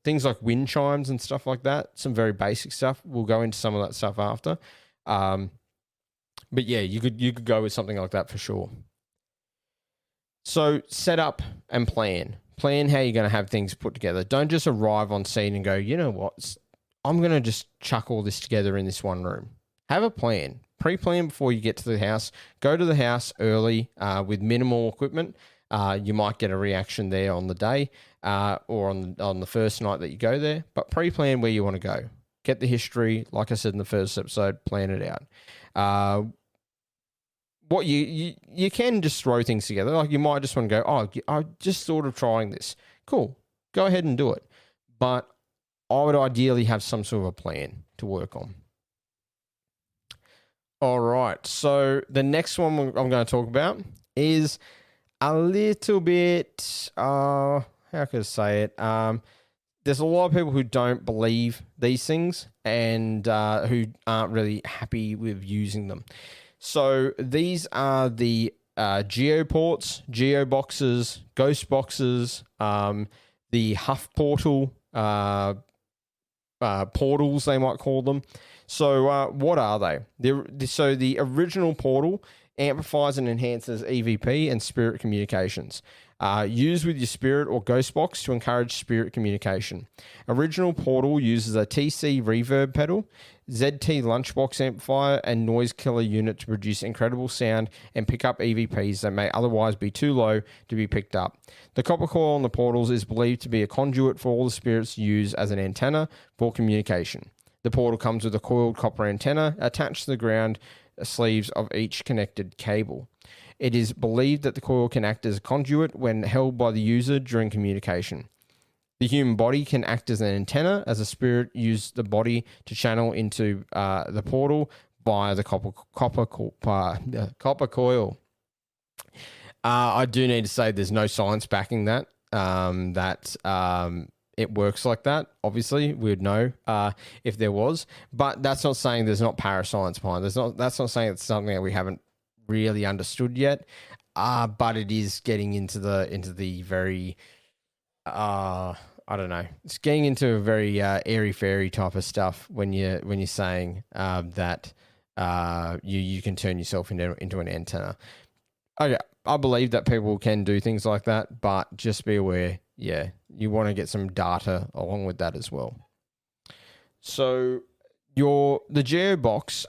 things like wind chimes and stuff like that. Some very basic stuff. We'll go into some of that stuff after. But yeah, you could go with something like that for sure. So set up and plan. Plan how you're going to have things put together. Don't just arrive on scene and go, you know what, I'm going to just chuck all this together in this one room. Have a plan. Pre-plan before you get to the house. Go to the house early with minimal equipment. You might get a reaction there on the day or on the first night that you go there. But pre-plan where you want to go. Get the history. Like I said in the first episode, plan it out. What you can just throw things together. Like you might just want to go, oh, I just thought of trying this. Cool. Go ahead and do it. But I would ideally have some sort of a plan to work on. All right. So the next one I'm going to talk about is a little bit, how can I say it? There's a lot of people who don't believe these things and who aren't really happy with using them. So these are the geoports, geoboxes, ghostboxes, the Uhf portal, portals they might call them. So what are they? So the original portal amplifies and enhances EVP and spirit communications. Use with your spirit or ghost box to encourage spirit communication. Original portal uses a TC reverb pedal, ZT lunchbox amplifier, and noise killer unit to produce incredible sound and pick up EVPs that may otherwise be too low to be picked up. The copper coil on the portals is believed to be a conduit for all the spirits to use as an antenna for communication. The portal comes with a coiled copper antenna attached to the ground sleeves of each connected cable. It is believed that the coil can act as a conduit when held by the user during communication. The human body can act as an antenna as a spirit uses the body to channel into the portal via the copper coil. I do need to say there's no science backing that. It works like that. Obviously, we would know if there was, but that's not saying there's not parascience behind. That's not saying it's something that we haven't really understood yet. But it is getting into the very I don't know. It's getting into a very airy fairy type of stuff when you're saying that you can turn yourself into an antenna. Okay, I believe that people can do things like that, but just be aware. Yeah, you want to get some data along with that as well. So the Geobox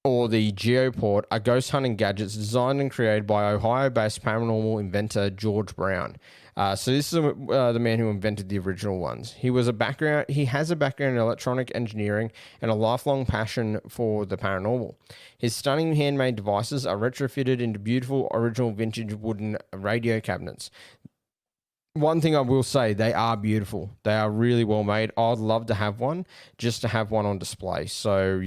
or the Geoport are ghost hunting gadgets designed and created by Ohio-based paranormal inventor George Brown. So this is the man who invented the original ones. He has a background in electronic engineering and a lifelong passion for the paranormal. His stunning handmade devices are retrofitted into beautiful original vintage wooden radio cabinets. One thing I will say, they are beautiful. They are really well made. I'd love to have one, just to have one on display. So,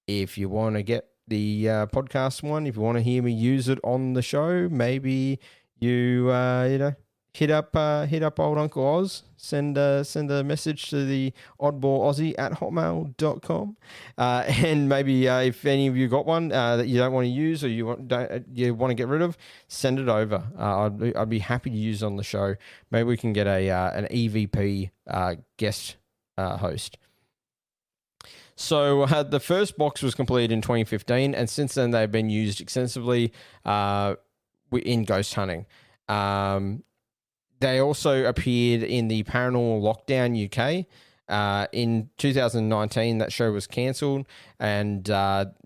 if you want to get the podcast one, if you want to hear me use it on the show, maybe you hit up old Uncle Oz, send a message to the oddballaussie@hotmail.com, and maybe if any of you got one that you don't want to use or you want to get rid of, send it over. I'd be happy to use it on the show. Maybe we can get an EVP guest host. So the first box was completed in 2015, and since then they've been used extensively in ghost hunting. They also appeared in the Paranormal Lockdown UK. In 2019, that show was cancelled, and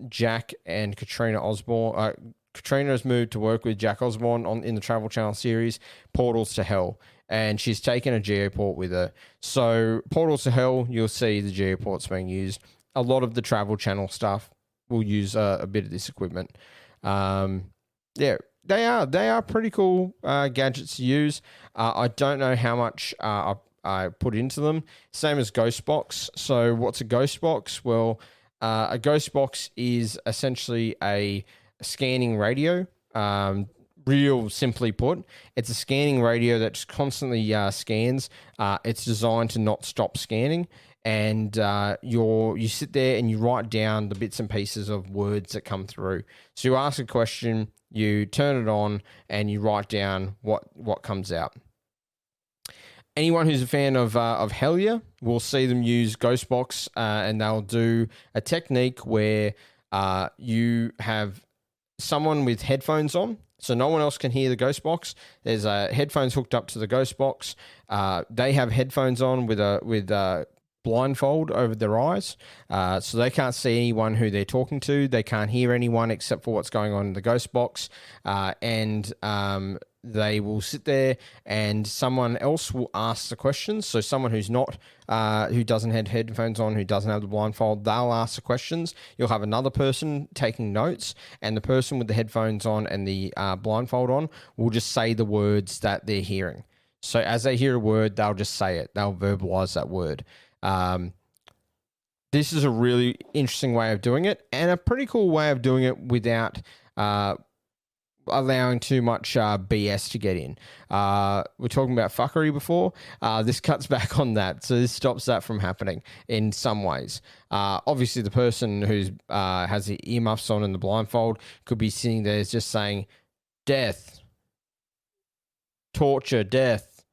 Jack and Katrina Osborne. Katrina has moved to work with Jack Osborne in the Travel Channel series Portals to Hell, and she's taken a Geoport with her. So Portals to Hell, you'll see the Geoports being used. A lot of the Travel Channel stuff will use a bit of this equipment. They are pretty cool gadgets to use. I don't know how much I put into them. Same as Ghostbox. So what's a Ghostbox? Well, a Ghostbox is essentially a scanning radio. Real simply put, it's a scanning radio that just constantly scans. It's designed to not stop scanning. And you sit there and you write down the bits and pieces of words that come through. So you ask a question, you turn it on, and you write down what comes out. Anyone who's a fan of Hellier will see them use Ghostbox, and they'll do a technique where you have someone with headphones on, so no one else can hear the Ghostbox. There's headphones hooked up to the Ghostbox. They have headphones on with a blindfold over their eyes, so they can't see anyone who they're talking to. They can't hear anyone except for what's going on in the Ghostbox, and they will sit there and someone else will ask the questions. So someone who's not, who doesn't have headphones on, who doesn't have the blindfold, they'll ask the questions. You'll have another person taking notes, and the person with the headphones on and the blindfold on will just say the words that they're hearing. So as they hear a word, they'll just say it. They'll verbalize that word. This is a really interesting way of doing it, and a pretty cool way of doing it without allowing too much BS to get in. We're talking about fuckery before. This cuts back on that, so this stops that from happening in some ways. Obviously, the person who has the earmuffs on and the blindfold could be sitting there just saying, death, torture, death.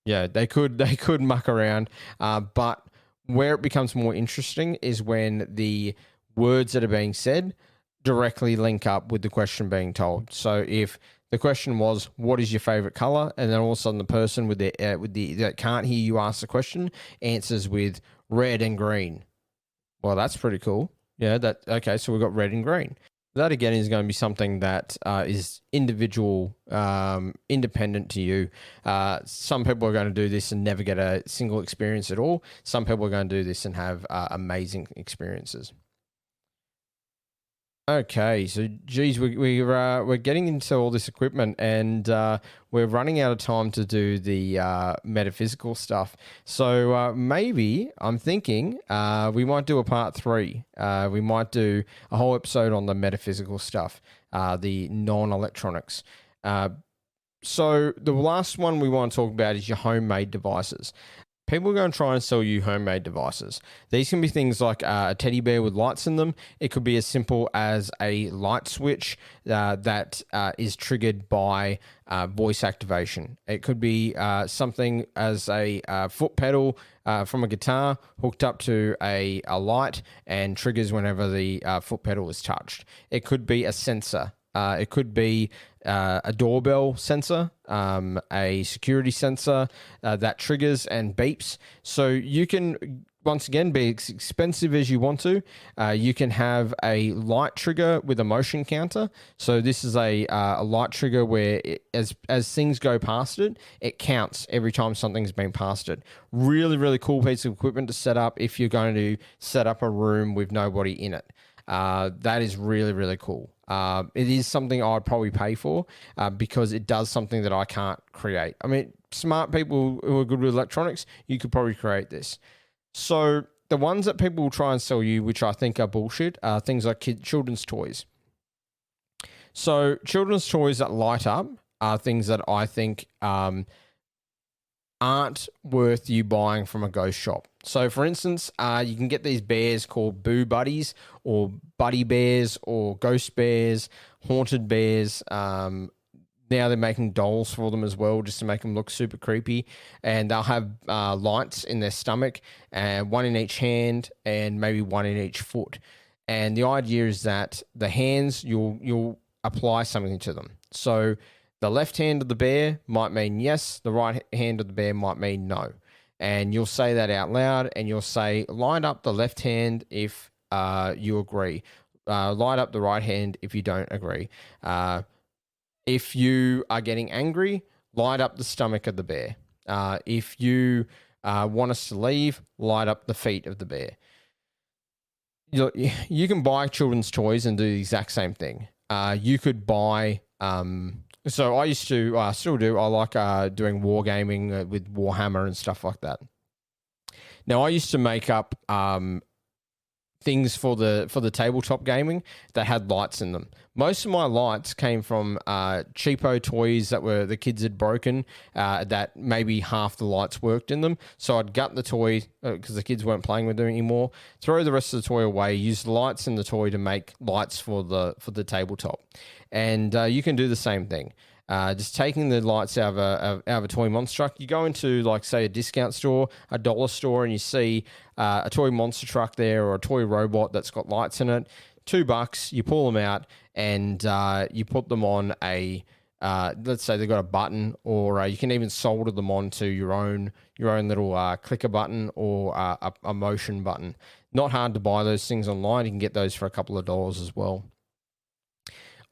Yeah, they could muck around, but where it becomes more interesting is when the words that are being said directly link up with the question being told. So if the question was, "What is your favorite color?" and then all of a sudden the person with the that can't hear you ask the question answers with red and green. Well, that's pretty cool. Yeah, okay. So we've got red and green. That again is going to be something that is individual, independent to you. Some people are going to do this and never get a single experience at all. Some people are going to do this and have amazing experiences. Okay, so geez, we're getting into all this equipment, and we're running out of time to do the metaphysical stuff. So maybe I'm thinking we might do a part 3. We might do a whole episode on the metaphysical stuff, the non-electronics. So the last one we want to talk about is your homemade devices. People are going to try and sell you homemade devices. These can be things like a teddy bear with lights in them. It could be as simple as a light switch that is triggered by voice activation. It could be something as a foot pedal from a guitar hooked up to a light and triggers whenever the foot pedal is touched. It could be a sensor. It could be a doorbell sensor, a security sensor that triggers and beeps. So you can, once again, be as expensive as you want to. You can have a light trigger with a motion counter. So this is a light trigger where as things go past it, it counts every time something's been past it. Really, really cool piece of equipment to set up if you're going to set up a room with nobody in it. That is really, really cool. It is something I'd probably pay for because it does something that I can't create. I mean, smart people who are good with electronics, you could probably create this. So the ones that people will try and sell you, which I think are bullshit, are things like children's toys. So children's toys that light up are things that I think aren't worth you buying from a ghost shop. So, for instance, you can get these bears called Boo Buddies or Buddy Bears or Ghost Bears, Haunted Bears. Now they're making dolls for them as well just to make them look super creepy. And they'll have lights in their stomach, and one in each hand and maybe one in each foot. And the idea is that the hands, you'll apply something to them. So the left hand of the bear might mean yes, the right hand of the bear might mean no. And you'll say that out loud, and you'll say, light up the left hand if you agree. Light up the right hand if you don't agree. If you are getting angry, light up the stomach of the bear. If you want us to leave, light up the feet of the bear. You can buy children's toys and do the exact same thing. You could buy... So I used to, still do, I like doing wargaming with Warhammer and stuff like that. Now, I used to make up things for the tabletop gaming that had lights in them. Most of my lights came from cheapo toys that were the kids had broken, that maybe half the lights worked in them. So I'd gut the toy because the kids weren't playing with them anymore, throw the rest of the toy away, use the lights in the toy to make lights for the tabletop. And you can do the same thing. Just taking the lights out of a toy monster truck. You go into, like, say, a discount store, a dollar store, and you see a toy monster truck there or a toy robot that's got lights in it. $2, you pull them out and you put them on a, let's say they've got a button, or you can even solder them onto your own little clicker button or a motion button. Not hard to buy those things online. You can get those for a couple of dollars as well.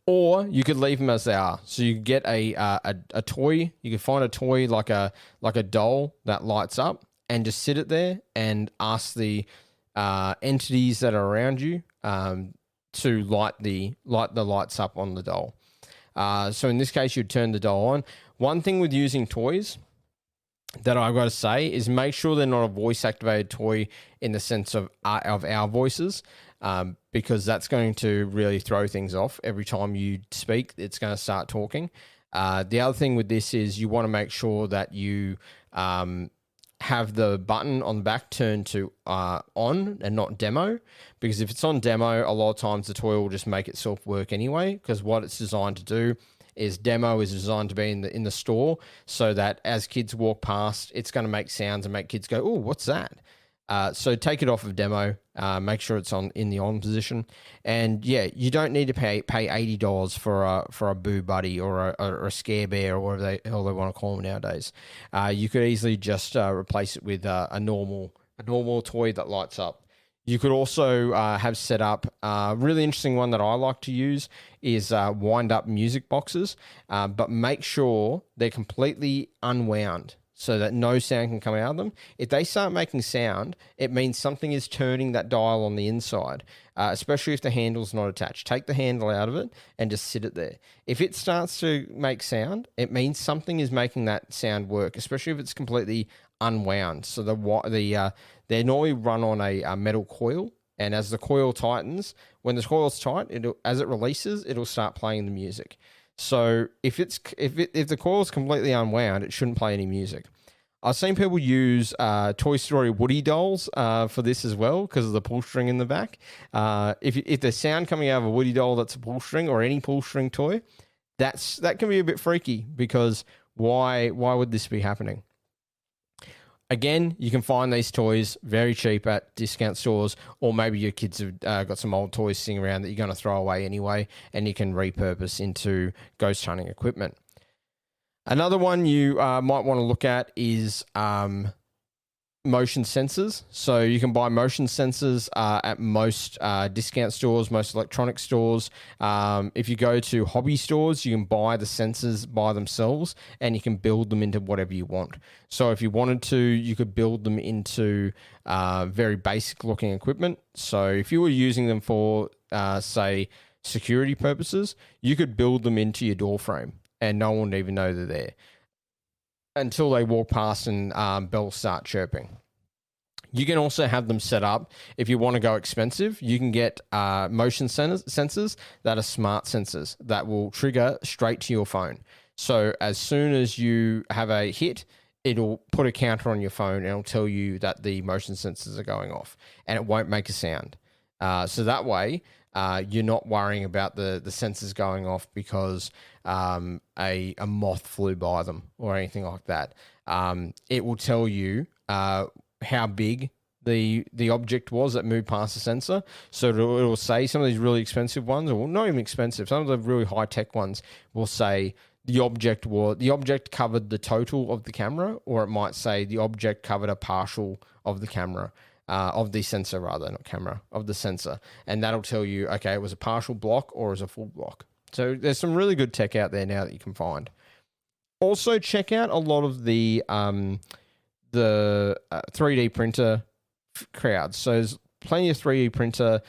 Or you could leave them as they are. So you could get a toy. You could find a toy like a doll that lights up, and just sit it there and ask the entities that are around you to light the lights up on the doll. So in this case, you'd turn the doll on. One thing with using toys that I've got to say is make sure they're not a voice-activated toy in the sense of our voices. Because that's going to really throw things off. Every time you speak, it's going to start talking. The other thing with this is you want to make sure that you have the button on the back turned to on and not demo, because if it's on demo, a lot of times the toy will just make itself work anyway, because what it's designed to do is demo is designed to be in the store so that as kids walk past, it's going to make sounds and make kids go, oh, what's that? So take it off of demo, make sure it's in the on position, and yeah, you don't need to pay $80 for a Boo Buddy or a Scare Bear or whatever they want to call them nowadays. You could easily just replace it with a normal toy that lights up. You could also have set up a really interesting one that I like to use is wind up music boxes, but make sure they're completely unwound. so that no sound can come out of them. If they start making sound, it means something is turning that dial on the inside, especially if the handle's not attached. Take the handle out of it and just sit it there. If it starts to make sound, it means something is making that sound work, especially if it's completely unwound. So they normally run on a metal coil, and as the coil tightens, when the coil's tight, as it releases, it'll start playing the music. So if the coil is completely unwound, it shouldn't play any music. I've seen people use Toy Story Woody dolls for this as well because of the pull string in the back. If there's sound coming out of a Woody doll that's a pull string or any pull string toy, that can be a bit freaky because why would this be happening? Again, you can find these toys very cheap at discount stores, or maybe your kids have got some old toys sitting around that you're going to throw away anyway, and you can repurpose into ghost hunting equipment. Another one you might want to look at is motion sensors. So you can buy motion sensors at most discount stores, most electronic stores. If you go to hobby stores, you can buy the sensors by themselves and you can build them into whatever you want. So if you wanted to, you could build them into very basic looking equipment. So if you were using them for, say, security purposes, you could build them into your door frame and no one would even know they're there until they walk past and bells start chirping. You can also have them set up. If you want to go expensive, you can get motion sensors that are smart sensors that will trigger straight to your phone. So as soon as you have a hit, it'll put a counter on your phone and it'll tell you that the motion sensors are going off and it won't make a sound. So that way, you're not worrying about the sensors going off because a moth flew by them or anything like that. It will tell you how big the object was that moved past the sensor. So it'll say some of these really expensive ones, or not even expensive, some of the really high-tech ones will say the object covered the total of the camera, or it might say the object covered a partial of the camera. Of the sensor rather, not camera, of the sensor. And that'll tell you, okay, it was a partial block or it was a full block. So there's some really good tech out there now that you can find. Also check out a lot of the 3D printer crowds. So there's plenty of 3D printer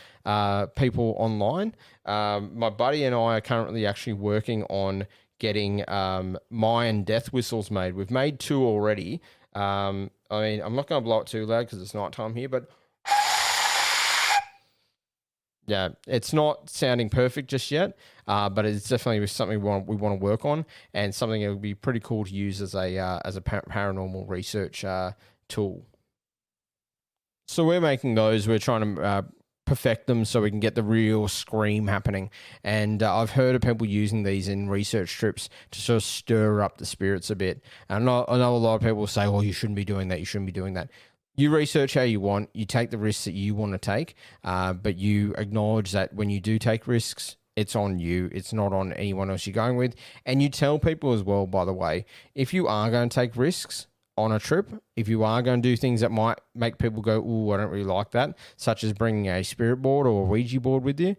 people online. My buddy and I are currently actually working on getting Mayan death whistles made. We've made 2 already. I mean, I'm not going to blow it too loud because it's nighttime here, but yeah, it's not sounding perfect just yet, but it's definitely something we want to work on, and something that would be pretty cool to use as a paranormal research tool. So we're making those. We're trying to perfect them so we can get the real scream happening. And I've heard of people using these in research trips to sort of stir up the spirits a bit. And I know a lot of people say, well, you shouldn't be doing that. You shouldn't be doing that. You research how you want. You take the risks that you want to take, but you acknowledge that when you do take risks, it's on you. It's not on anyone else you're going with. And you tell people as well, by the way, if you are going to take risks on a trip, if you are going to do things that might make people go, ooh, I don't really like that, such as bringing a spirit board or a Ouija board with you,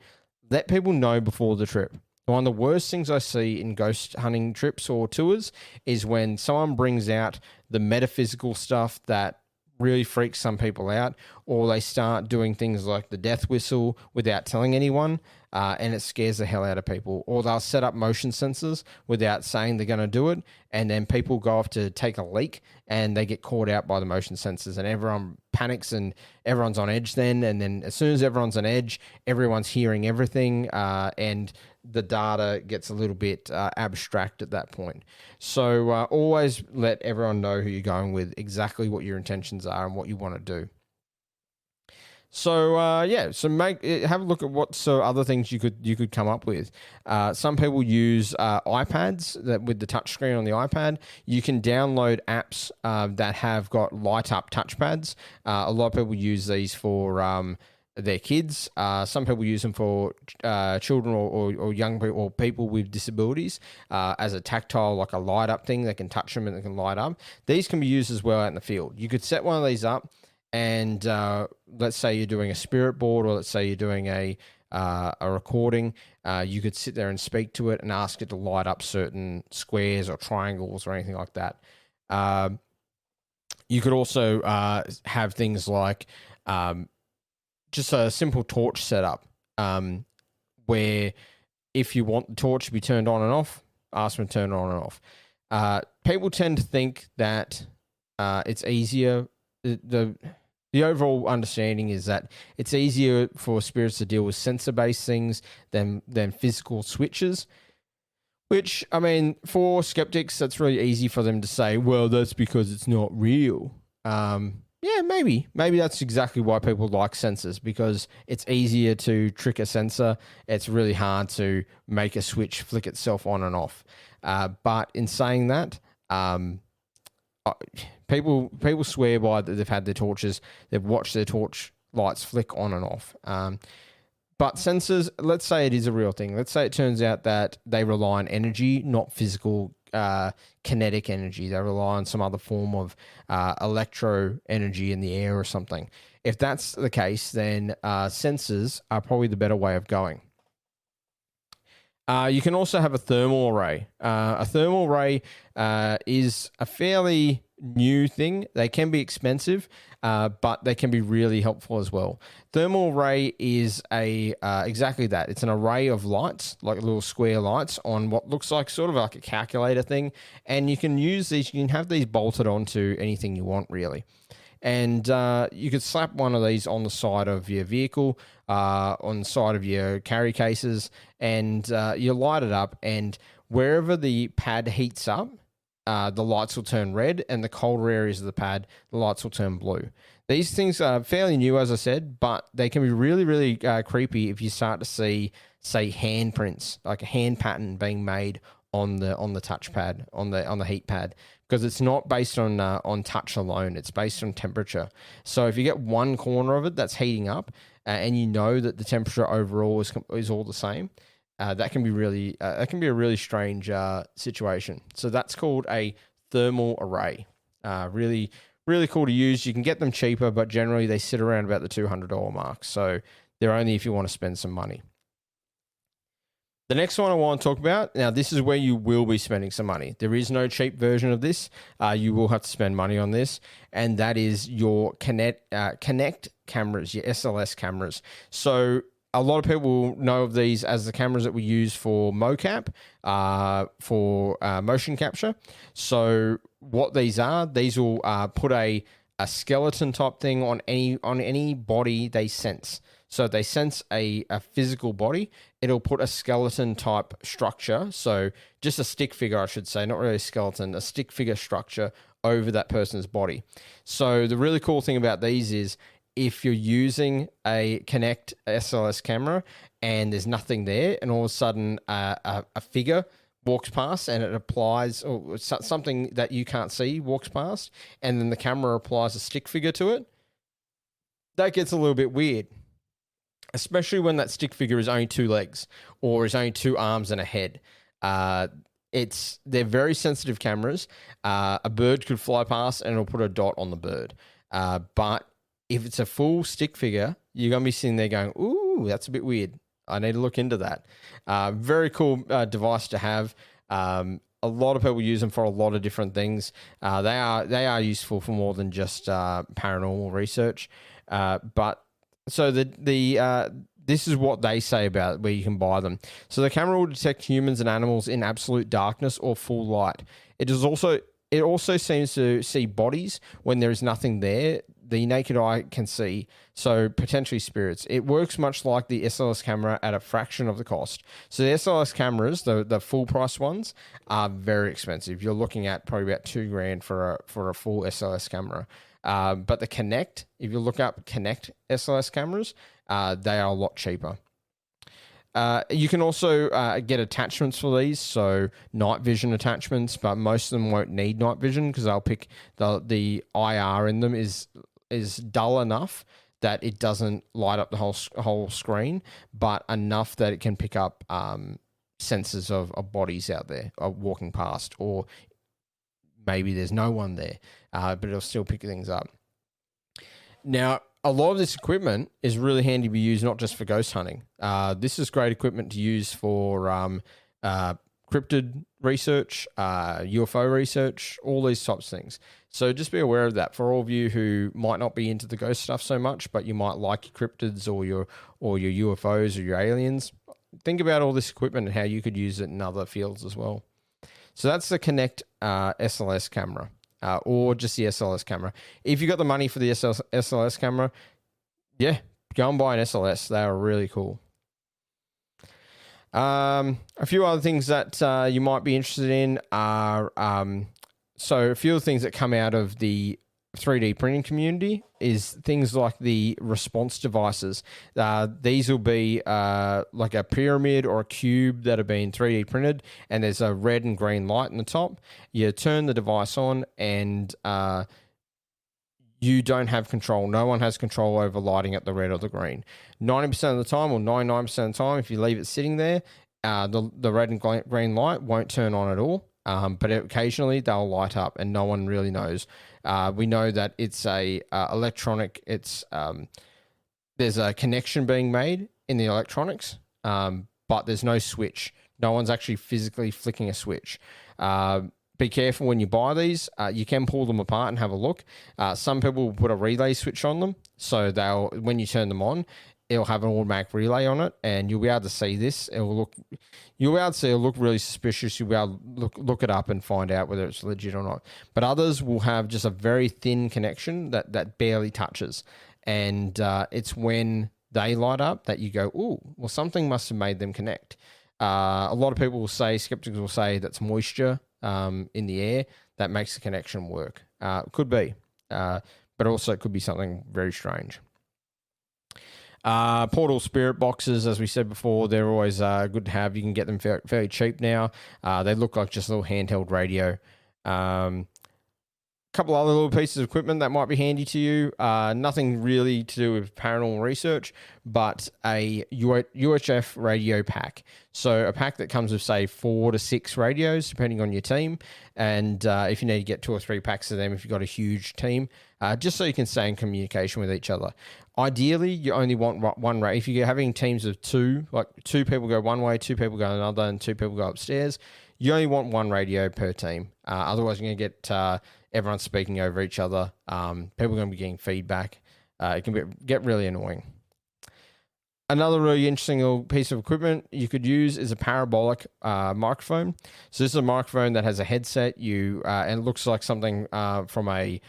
let people know before the trip. One of the worst things I see in ghost hunting trips or tours is when someone brings out the metaphysical stuff that really freaks some people out, or they start doing things like the death whistle without telling anyone, and it scares the hell out of people. Or they'll set up motion sensors without saying they're going to do it, and then people go off to take a leak and they get caught out by the motion sensors, and everyone panics and everyone's on edge then. And then as soon as everyone's on edge, everyone's hearing everything, and the data gets a little bit abstract at that point. So always let everyone know who you're going with, exactly what your intentions are and what you want to do. So have a look at what other things you could come up with. Some people use iPads that with the touchscreen on the iPad. You can download apps that have got light up touchpads. A lot of people use these for their kids. Some people use them for children or young people or people with disabilities as a tactile, like a light up thing. They can touch them and they can light up. These can be used as well out in the field. You could set one of these up, and let's say you're doing a spirit board, or let's say you're doing a recording. You could sit there and speak to it and ask it to light up certain squares or triangles or anything like that. You could also have things like just a simple torch setup, where if you want the torch to be turned on and off, ask them to turn it on and off. People tend to think that it's easier. The overall understanding is that it's easier for spirits to deal with sensor-based things than physical switches. Which, I mean, for skeptics, that's really easy for them to say, well, that's because it's not real. Yeah, maybe. Maybe that's exactly why people like sensors, because it's easier to trick a sensor. It's really hard to make a switch flick itself on and off. But in saying that, people swear by that they've had their torches, they've watched their torch lights flick on and off. But sensors, let's say it is a real thing. Let's say it turns out that they rely on energy, not physical kinetic energy. They rely on some other form of electro energy in the air or something. If that's the case, then sensors are probably the better way of going. You can also have a thermal array. A thermal array is a fairly new thing. They can be expensive, but they can be really helpful as well. Thermal array is exactly that. It's an array of lights, like little square lights on what looks like sort of like a calculator thing. And you can use these, you can have these bolted onto anything you want, really. And you could slap one of these on the side of your vehicle, on the side of your carry cases, and you light it up, and wherever the pad heats up, the lights will turn red, and the colder areas of the pad, the lights will turn blue. These things are fairly new, as I said, but they can be really, really creepy if you start to see, say, handprints, like a hand pattern being made on the touchpad, on the heat pad, because it's not based on touch alone. It's based on temperature. So if you get one corner of it that's heating up, and you know that the temperature overall is all the same, that can be a really strange situation. So that's called a thermal array. Really, really cool to use. You can get them cheaper, but generally they sit around about the $200 mark. So they're only if you want to spend some money. The next one I want to talk about, now this is where you will be spending some money. There is no cheap version of this. You will have to spend money on this, and that is your Connect cameras, your SLS cameras. So a lot of people know of these as the cameras that we use for mocap, for motion capture. So what these are, these will put a skeleton type thing on any body they sense. So if they sense a physical body, it'll put a skeleton type structure. So just a stick figure, I should say, not really a skeleton, a stick figure structure over that person's body. So the really cool thing about these is if you're using a Connect SLS camera and there's nothing there, and all of a sudden a figure walks past and it applies, or something that you can't see walks past, and then the camera applies a stick figure to it, that gets a little bit weird. Especially when that stick figure is only 2 legs or is only 2 arms and a head. They're very sensitive cameras. A bird could fly past and it'll put a dot on the bird. But if it's a full stick figure, you're going to be sitting there going, ooh, that's a bit weird. I need to look into that. Very cool device to have. A lot of people use them for a lot of different things. They are useful for more than just paranormal research. So this is what they say about where you can buy them. So the camera will detect humans and animals in absolute darkness or full light. It also seems to see bodies when there is nothing there. The naked eye can see, so potentially spirits. It works much like the SLS camera at a fraction of the cost. So the SLS cameras, the full price ones, are very expensive. You're looking at probably about $2,000 for a full SLS camera. But the Connect, if you look up Connect SLS cameras, they are a lot cheaper. You can also get attachments for these, so night vision attachments, but most of them won't need night vision because they'll pick the IR in them is dull enough that it doesn't light up the whole screen, but enough that it can pick up sensors of bodies out there walking past, or maybe there's no one there, but it'll still pick things up. Now, a lot of this equipment is really handy to be used not just for ghost hunting. This is great equipment to use for cryptid research, UFO research, all these types of things. So just be aware of that for all of you who might not be into the ghost stuff so much, but you might like your cryptids or your UFOs or your aliens. Think about all this equipment and how you could use it in other fields as well. So that's the Kinect SLS camera, or just the SLS camera. If you got the money for the SLS camera, yeah, go and buy an SLS. They are really cool. A few other things that you might be interested in are, so a few of the things that come out of the 3D printing community is things like the response devices. These will be like a pyramid or a cube that have been 3D printed, and there's a red and green light in the top. You turn the device on, and you don't have control. No one has control over lighting up the red or the green. 90% of the time, or 99% of the time, if you leave it sitting there, the red and green light won't turn on at all. But occasionally they'll light up, and no one really knows. We know that it's a electronic. It's there's a connection being made in the electronics, but there's no switch. No one's actually physically flicking a switch. Be careful when you buy these. You can pull them apart and have a look. Some people will put a relay switch on them, so when you turn them on, it'll have an automatic relay on it, and you'll be able to see this. You'll be able to see it'll look really suspicious. You'll be able to look it up and find out whether it's legit or not. But others will have just a very thin connection that barely touches, and it's when they light up that you go, ooh, well, something must have made them connect. A lot of people will say, skeptics will say, that's moisture in the air that makes the connection work. Could be, but also it could be something very strange. Portal spirit boxes, as we said before, they're always good to have. You can get them fairly cheap now. They look like just a little handheld radio. Couple other little pieces of equipment that might be handy to you. Nothing really to do with paranormal research, but a UHF Radio Pack. So a pack that comes with, say, 4 to 6 radios, depending on your team. And if you need to get 2 or 3 packs of them, if you've got a huge team, just so you can stay in communication with each other. Ideally, you only want one radio. If you're having teams of 2, like 2 people go one way, 2 people go another, and 2 people go upstairs, you only want one radio per team. Otherwise, you're going to get everyone speaking over each other. People are going to be getting feedback. It can get really annoying. Another really interesting little piece of equipment you could use is a parabolic microphone. So this is a microphone that has a headset. And it looks like something from a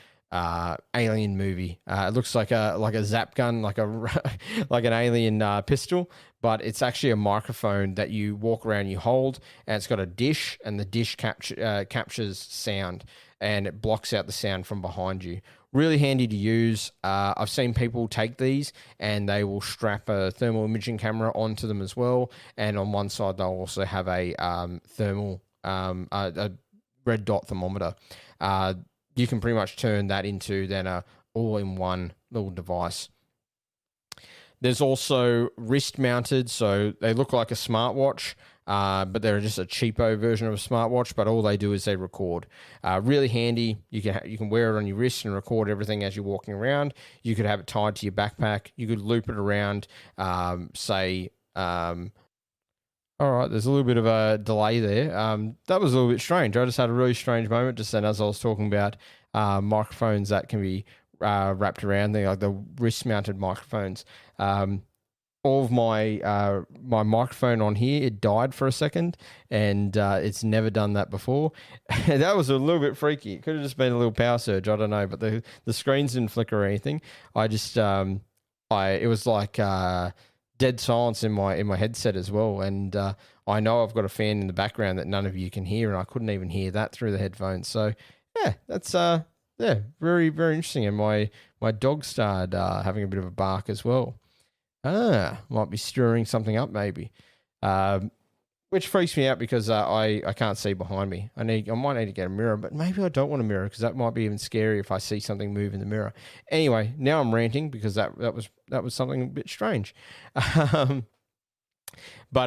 alien movie. It looks like a zap gun, like an alien pistol, but it's actually a microphone that you walk around, you hold, and it's got a dish, and the dish captures sound, and it blocks out the sound from behind you. Really handy to use. I've seen people take these and they will strap a thermal imaging camera onto them as well, and on one side they'll also have a a red dot thermometer. You can pretty much turn that into then a all-in-one little device. There's also wrist-mounted, so they look like a smartwatch, but they're just a cheapo version of a smartwatch, but all they do is they record. Really handy. You can wear it on your wrist and record everything as you're walking around. You could have it tied to your backpack. You could loop it around, all right, there's a little bit of a delay there. That was a little bit strange. I just had a really strange moment just then as I was talking about microphones that can be wrapped around there, like the wrist-mounted microphones. All of my microphone on here, it died for a second, and it's never done that before. That was a little bit freaky. It could have just been a little power surge. I don't know, but the screens didn't flicker or anything. I just it was like dead silence in my headset as well, and I know I've got a fan in the background that none of you can hear, and I couldn't even hear that through the headphones. So yeah, that's very, very interesting. And my dog started having a bit of a bark as well. Might be stirring something up maybe, which freaks me out because I can't see behind me. I might need to get a mirror, but maybe I don't want a mirror because that might be even scary if I see something move in the mirror. Anyway, now I'm ranting because that was something a bit strange. But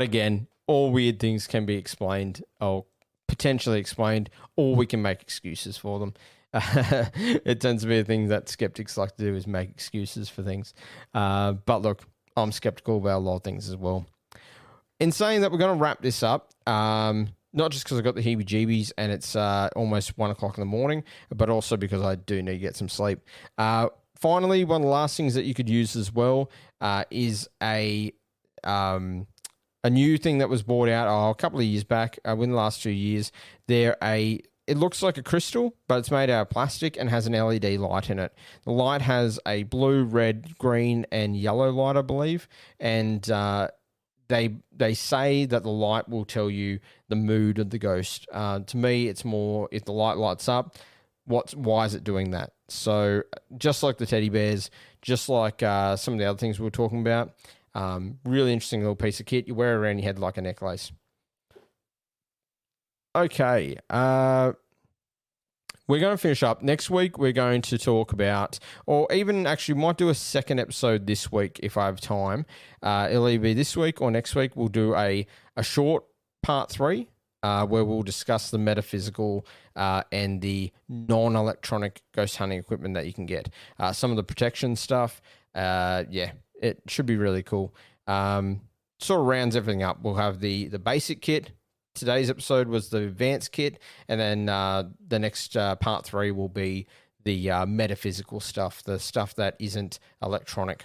again, all weird things can be explained or potentially explained, or we can make excuses for them. It tends to be a thing that skeptics like to do, is make excuses for things. But look, I'm skeptical about a lot of things as well. In saying that, we're going to wrap this up. Not not just because I got the heebie-jeebies and it's almost 1 o'clock in the morning, but also because I do need to get some sleep. Finally, one of the last things that you could use as well is a new thing that was brought out a couple of years back, within the last 2 years. It looks like a crystal, but it's made out of plastic and has an LED light in it. The light has a blue, red, green, and yellow light, I believe. And they say that the light will tell you the mood of the ghost. To me, it's more if the light lights up, why is it doing that? So just like the teddy bears, just like some of the other things we were talking about, really interesting little piece of kit. You wear it around your head like a necklace. Okay, we're going to finish up. Next week, we're going to talk about, or even actually might do a second episode this week if I have time. It'll either be this week or next week. We'll do a short part 3 where we'll discuss the metaphysical and the non-electronic ghost hunting equipment that you can get. Some of the protection stuff, it should be really cool. Sort of rounds everything up. We'll have the basic kit. Today's episode was the advanced kit, and then the next part 3 will be the metaphysical stuff, the stuff that isn't electronic.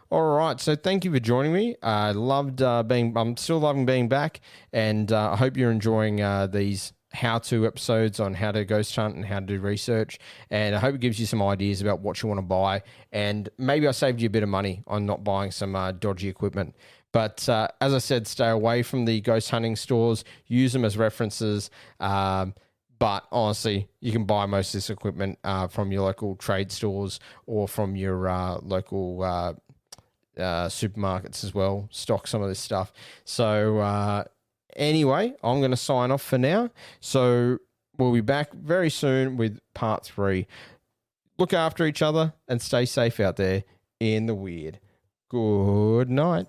All right, so thank you for joining me. I loved I'm still loving being back, and I hope you're enjoying these how-to episodes on how to ghost hunt and how to do research, and I hope it gives you some ideas about what you want to buy, and maybe I saved you a bit of money on not buying some dodgy equipment. But as I said, stay away from the ghost hunting stores. Use them as references. But honestly, you can buy most of this equipment from your local trade stores or from your local supermarkets as well. Stock some of this stuff. So anyway, I'm going to sign off for now. So we'll be back very soon with part 3. Look after each other and stay safe out there in the weird. Good night.